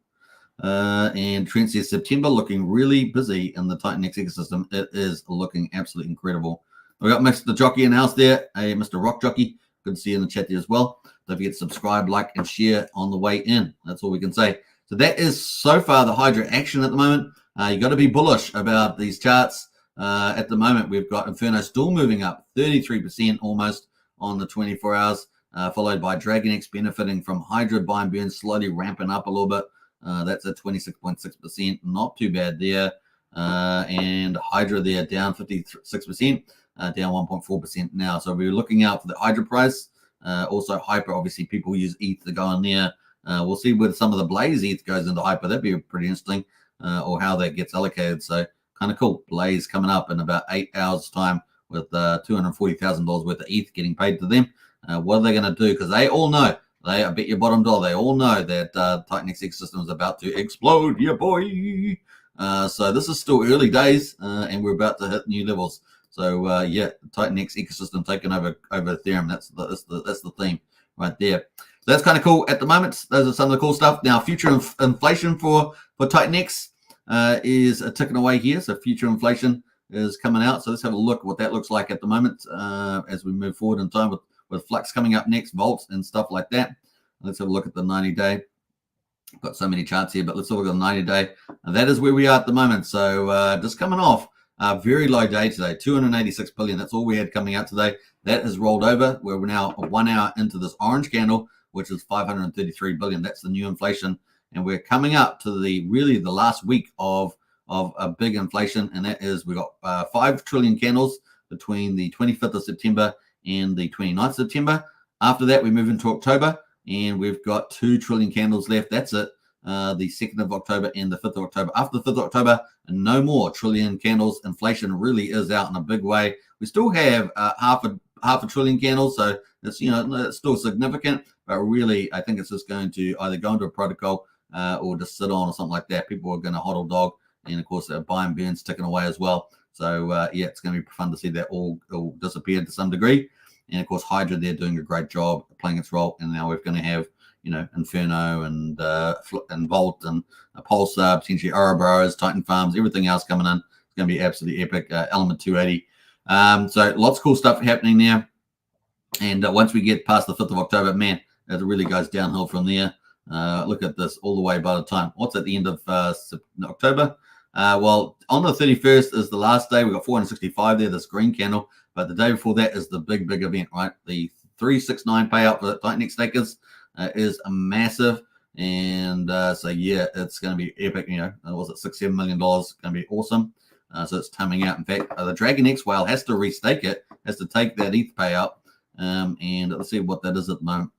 And Trent says September looking really busy in the TitanX ecosystem. It is looking absolutely incredible. We got Mr. Jockey in the house there. Hey, Mr. Rock Jockey. Good to see you in the chat there as well. Don't forget to subscribe, like, and share on the way in. That's all we can say. So that is so far the Hydra action at the moment. You got to be bullish about these charts. At the moment, we've got Inferno still moving up 33% almost on the 24 hours, followed by DragonX benefiting from Hydra buy and burn slowly ramping up a little bit. That's at 26.6%. Not too bad there. And Hydra there down 56%. Down 1.4% now. So we're looking out for the Hydra price. Also Hyper, obviously people use ETH to go in there. We'll see whether some of the Blaze ETH goes into Hyper. That'd be pretty interesting, or how that gets allocated. So kind of cool. Blaze coming up in about 8 hours time with $240,000 worth of ETH getting paid to them. What are they going to do? Because they all know, I bet your bottom dollar, they all know that TitanX ecosystem is about to explode, yeah boy. So this is still early days, and we're about to hit new levels. So yeah, TitanX ecosystem taking over Ethereum. That's the theme right there. So that's kind of cool at the moment. Those are some of the cool stuff. Now, future inflation for TitanX is ticking away here. So future inflation is coming out. So let's have a look at what that looks like at the moment as we move forward in time with Flux coming up next, Vault and stuff like that. Let's have a look at the 90-day. I've got so many charts here, but let's have a look at the 90-day. And that is where we are at the moment. So just coming off a very low day today, 286 billion. That's all we had coming out today. That has rolled over. We're now 1 hour into this orange candle, which is 533 billion. That's the new inflation. And we're coming up to the last week of a big inflation. And that is, we got 5 trillion candles between the 25th of September and the 29th of September. After that, we move into October and we've got 2 trillion candles left. That's it. The 2nd of October and the 5th of October. After the 5th of October, no more trillion candles. Inflation really is out in a big way. We still have half a trillion candles, so it's it's still significant, but really I think it's just going to either go into a protocol or just sit on or something like that. People are going to hodl dog, and of course buy and burns ticking away as well. So yeah, it's going to be fun to see that all disappear to some degree. And of course Hydra, they're doing a great job playing its role, and now we're going to have Inferno and Vault and Pulse, potentially Ouroboros, Titan Farms, everything else coming in. It's going to be absolutely epic. Element 280. So lots of cool stuff happening there. And once we get past the 5th of October, man, it really goes downhill from there. Look at this all the way by the time. What's at the end of October? Well, on the 31st is the last day. We've got 465 there, this green candle. But the day before that is the big event, right? The 369 payout for TitanX stakers is a massive. And so, yeah, it's going to be epic. Was it $6-7 million? Going to be awesome. So it's timing out. In fact, the DragonX whale has to restake it, has to take that ETH payout. And let's see what that is at the moment.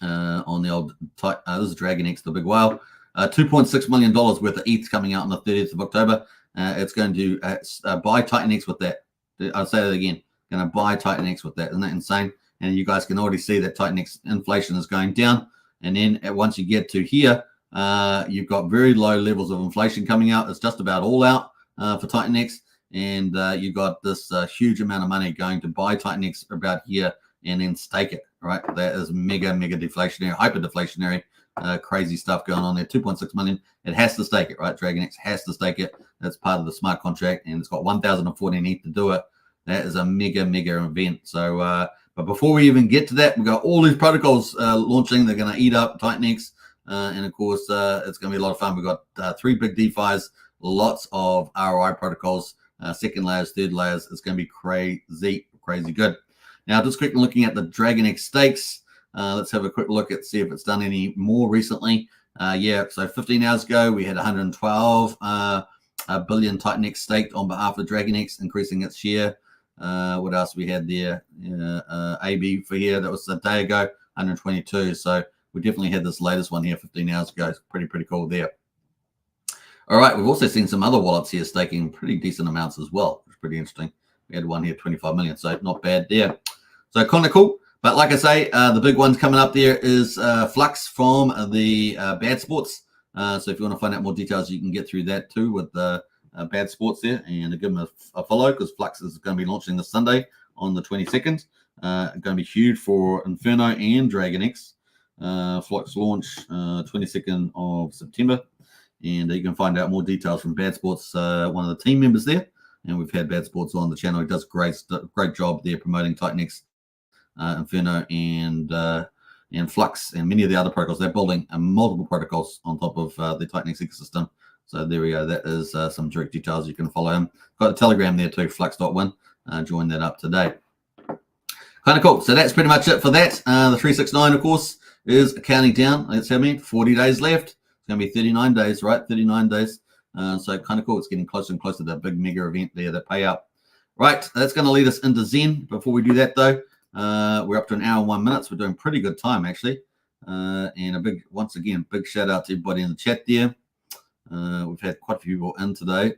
On the old, this is DragonX, the big whale. $2.6 million worth of ETH coming out on the 30th of October. It's going to buy TitanX with that. I'll say that again. Going to buy TitanX with that. Isn't that insane? and you guys can already see that TitanX inflation is going down. And then once you get to here, you've got very low levels of inflation coming out. It's just about all out for TitanX, and you've got this huge amount of money going to buy TitanX about here and then stake it, right? That is mega deflationary, hyper deflationary, crazy stuff going on there. 2.6 million. It has to stake it, right? DragonX has to stake it. That's part of the smart contract, and it's got 1,014 ETH to do it. That is a mega event. So, but before we even get to that, we've got all these protocols launching. They're going to eat up TitanX, and of course, it's going to be a lot of fun. We've got 3 big DeFis, lots of ROI protocols, second layers, third layers. It's going to be crazy good. Now, just quickly looking at the DragonX stakes. Let's have a quick look at see if it's done any more recently. Yeah, so 15 hours ago, we had 112 billion TitanX staked on behalf of DragonX, increasing its share. What else we had there? AB for here, that was a day ago, 122. So we definitely had this latest one here 15 hours ago. It's pretty cool there. All right, we've also seen some other wallets here staking pretty decent amounts as well. It's pretty interesting. We had one here, 25 million, so not bad there. So kind of cool. But like I say, the big ones coming up there is Flux from the Bad Sports. So if you want to find out more details, you can get through that too with the Bad Sports there, and give them a follow, because Flux is going to be launching this Sunday on the 22nd. Going to be huge for Inferno and DragonX. Flux launch 22nd of September. And you can find out more details from Bad Sports, one of the team members there. And we've had Bad Sports on the channel. He does great job there promoting TitanX, Inferno, and Flux, and many of the other protocols. They're building multiple protocols on top of the TitanX ecosystem. So there we go. That is some direct details. You can follow him. Got a Telegram there too, flux.win. Join that up today. Kind of cool. So that's pretty much it for that. The 369, of course, is counting down. That's how many? 40 days left. It's going to be 39 days, right? 39 days. So kind of cool. It's getting closer and closer to that big mega event there, that payout. Right. That's going to lead us into Zen. Before we do that, though, we're up to 1 hour and 1 minute. So we're doing pretty good time, actually. And once again, big shout out to everybody in the chat there. We've had quite a few people in today.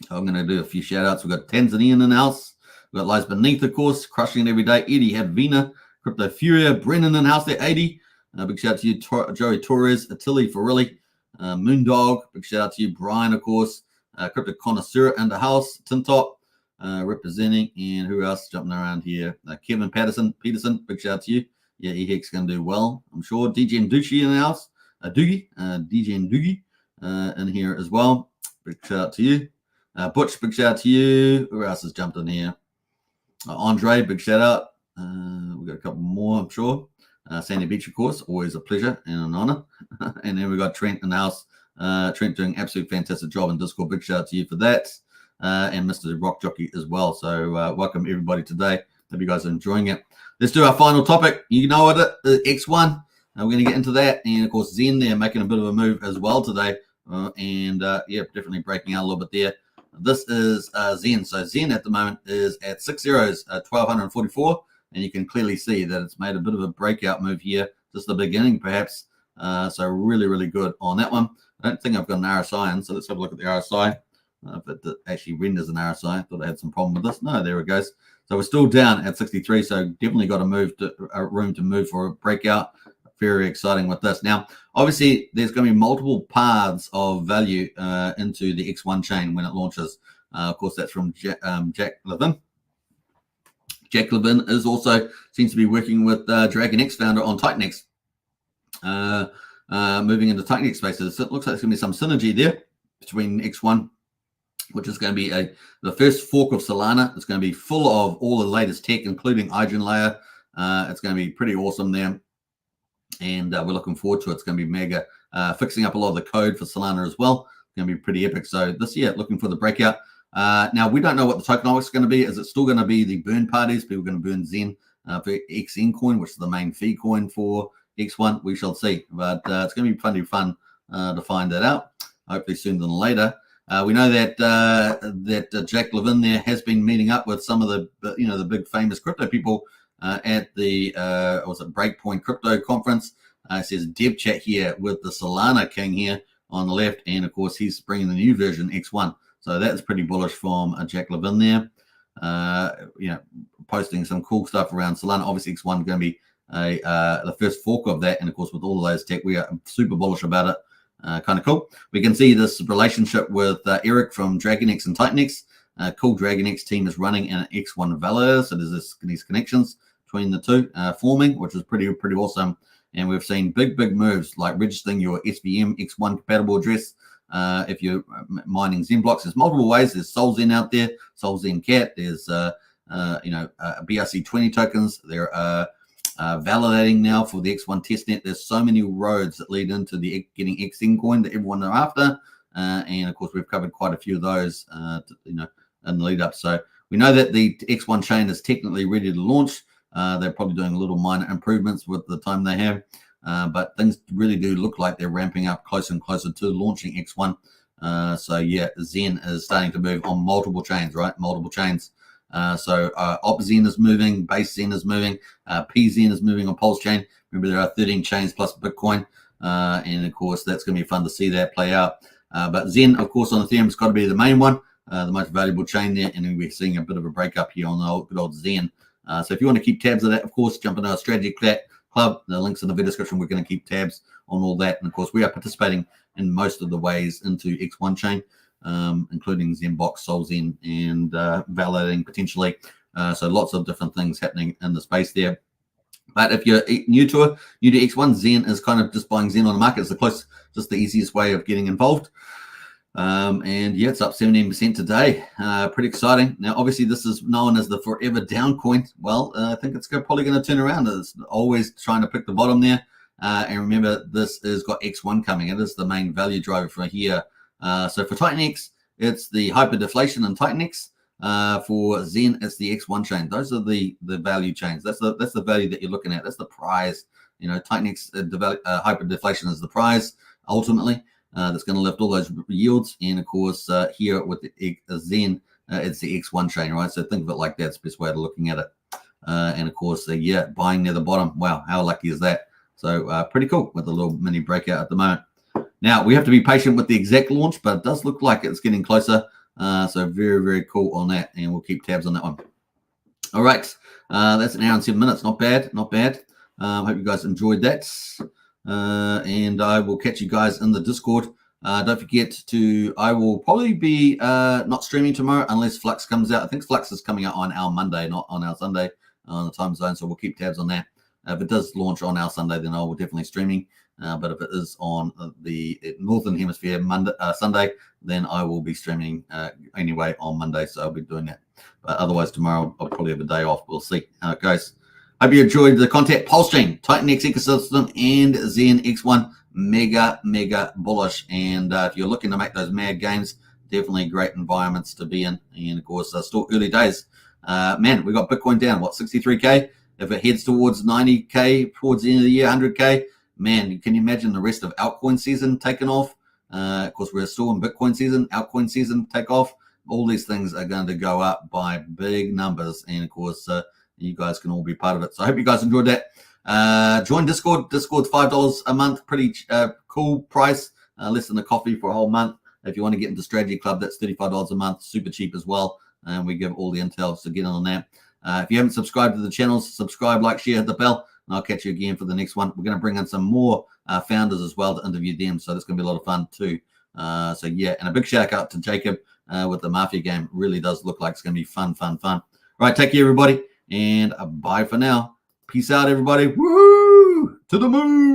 So I'm going to do a few shout outs. We've got Tanzanian in the house. We've got Lies Beneath, of course, crushing it every day. Eddie Havina, Crypto Furia, Brennan in the house there, 80. Big shout out to you, Joey Torres, Attili Farilli, Moondog. Big shout out to you, Brian, of course. Crypto Connoisseur in the house, Tintop representing. And who else jumping around here? Kevin Peterson. Big shout out to you. Yeah, EHEX going to do well, I'm sure. DJ and Duchy in the house. DJ and Doogie in here as well. Big shout out to you. Butch, big shout out to you. Who else has jumped in here? Andre, big shout out. We've got a couple more, I'm sure. Sandy Beach, of course, always a pleasure and an honor. And then we've got Trent in the house. Trent doing absolute fantastic job in Discord. Big shout out to you for that. And Mr. Rock Jockey as well. So welcome everybody today. Hope you guys are enjoying it. Let's do our final topic. You know what? X1. We're going to get into that. And of course, Zen there making a bit of a move as well today. Yeah, definitely breaking out a little bit there. This is Zen. So Zen at the moment is at 6 zeros, 1,244. And you can clearly see that it's made a bit of a breakout move here. Just the beginning, perhaps. So really good on that one. I don't think I've got an RSI in, so let's have a look at the RSI. If it actually renders an RSI. I thought I had some problem with this. No, there it goes. So we're still down at 63. So definitely got room to move for a breakout. Very exciting with this. Now, obviously, there's going to be multiple paths of value into the X1 chain when it launches. Of course, that's from Jack Levin. Jack Levin seems to be working with DragonX founder on TitanX, moving into TitanX spaces. So it looks like there's going to be some synergy there between X1, which is going to be the first fork of Solana. It's going to be full of all the latest tech, including Hydrogen Layer. It's going to be pretty awesome there. And we're looking forward to it. It's going to be mega, fixing up a lot of the code for Solana as well. It's going to be pretty epic. So this year, looking for the breakout. Now, we don't know what the tokenomics is going to be. Is it still going to be the burn parties? People are going to burn Zen for XN coin, which is the main fee coin for X1. We shall see. But it's going to be plenty fun to find that out, hopefully sooner than later. We know that Jack Levin there has been meeting up with some of the big famous crypto people at the Breakpoint Crypto Conference. It says Dev Chat here with the Solana King here on the left, and of course he's bringing the new version X1. So that's pretty bullish from Jack Levin there. posting some cool stuff around Solana. Obviously, X1 is going to be the first fork of that, and of course, with all of those tech, we are super bullish about it. Kind of cool. We can see this relationship with Eric from DragonX and TitanX. Cool. DragonX team is running an X1 validator, so there's these connections between the two forming, which is pretty awesome. And we've seen big moves like registering your SVM X1 compatible address. If you're mining Zen blocks, there's multiple ways. There's SolZen out there, SolZen Cat. There's BRC20 tokens. They're validating now for the X1 testnet. There's so many roads that lead into the getting XN coin that everyone are after, and of course we've covered quite a few of those, in the lead up. So we know that the X1 chain is technically ready to launch. They're probably doing a little minor improvements with the time they have, but things really do look like they're ramping up closer and closer to launching X1. So yeah, Zen is starting to move on multiple chains, right? Multiple chains. So OpZen is moving, Base Zen is moving, PZen is moving on Pulsechain. Remember, there are 13 chains plus Bitcoin, and of course that's going to be fun to see that play out. But Zen, of course, on Ethereum has got to be the main one, the most valuable chain there, and we're seeing a bit of a breakup here on the good old Zen. So if you want to keep tabs of that, of course, jump into our strategy club. The links in the video description. We're going to keep tabs on all that, and of course, we are participating in most of the ways into X1 chain, including Zenbox, SolZen, and validating potentially. So lots of different things happening in the space there. But if you're new to X1, Zen is kind of just buying Zen on the market. It's just the easiest way of getting involved. And yeah, it's up 17% today. Pretty exciting. Now, obviously, this is known as the forever down coin. Well, I think it's probably going to turn around. It's always trying to pick the bottom there. And remember, this has got X1 coming. It is the main value driver for here. So for TitanX, it's the hyperdeflation in TitanX. For Zen, it's the X1 chain. Those are the value chains. That's the value that you're looking at. That's the prize. TitanX hyperdeflation is the prize ultimately. That's going to lift all those yields. And of course, here with the Zen, it's the X1 chain, right? So think of it like that. It's the best way of looking at it. And of course, yeah, buying near the bottom. Wow, how lucky is that? So pretty cool with a little mini breakout at the moment. Now, we have to be patient with the exact launch, but it does look like it's getting closer. So very cool on that. And we'll keep tabs on that one. All right. That's an hour and 7 minutes. Not bad. Hope you guys enjoyed that. And I will catch you guys in the Discord. Don't forget I will probably be not streaming tomorrow unless Flux comes out. I think Flux is coming out on our Monday, not on our Sunday on the time zone. So we'll keep tabs on that. If it does launch on our Sunday, then I will definitely streaming. But if it is on the Northern Hemisphere Sunday, then I will be streaming anyway on Monday. So I'll be doing that. But otherwise, tomorrow I'll probably have a day off. We'll see how it goes. Hope you enjoyed the content. Pulsechain, TitanX ecosystem, and Zen X1 mega bullish. And if you're looking to make those mad games, definitely great environments to be in. And of course, still early days. Man, we got Bitcoin down, 63K? If it heads towards 90K towards the end of the year, 100K, man, can you imagine the rest of altcoin season taking off? Of course, we're still in Bitcoin season, altcoin season take off. All these things are going to go up by big numbers. And of course, you guys can all be part of it. So I hope you guys enjoyed that. Join Discord. Discord's $5 a month. Pretty cool price. Less than a coffee for a whole month. If you want to get into Strategy Club, that's $35 a month. Super cheap as well. And we give all the intel, so get on that. If you haven't subscribed to the channels, subscribe, like, share, hit the bell, and I'll catch you again for the next one. We're going to bring in some more founders as well to interview them, so that's going to be a lot of fun too. So yeah, and a big shout out to Jacob with the Mafia game. Really does look like it's going to be fun. All right, take care, everybody, and bye for now. Peace out, everybody. Woohoo! To the moon!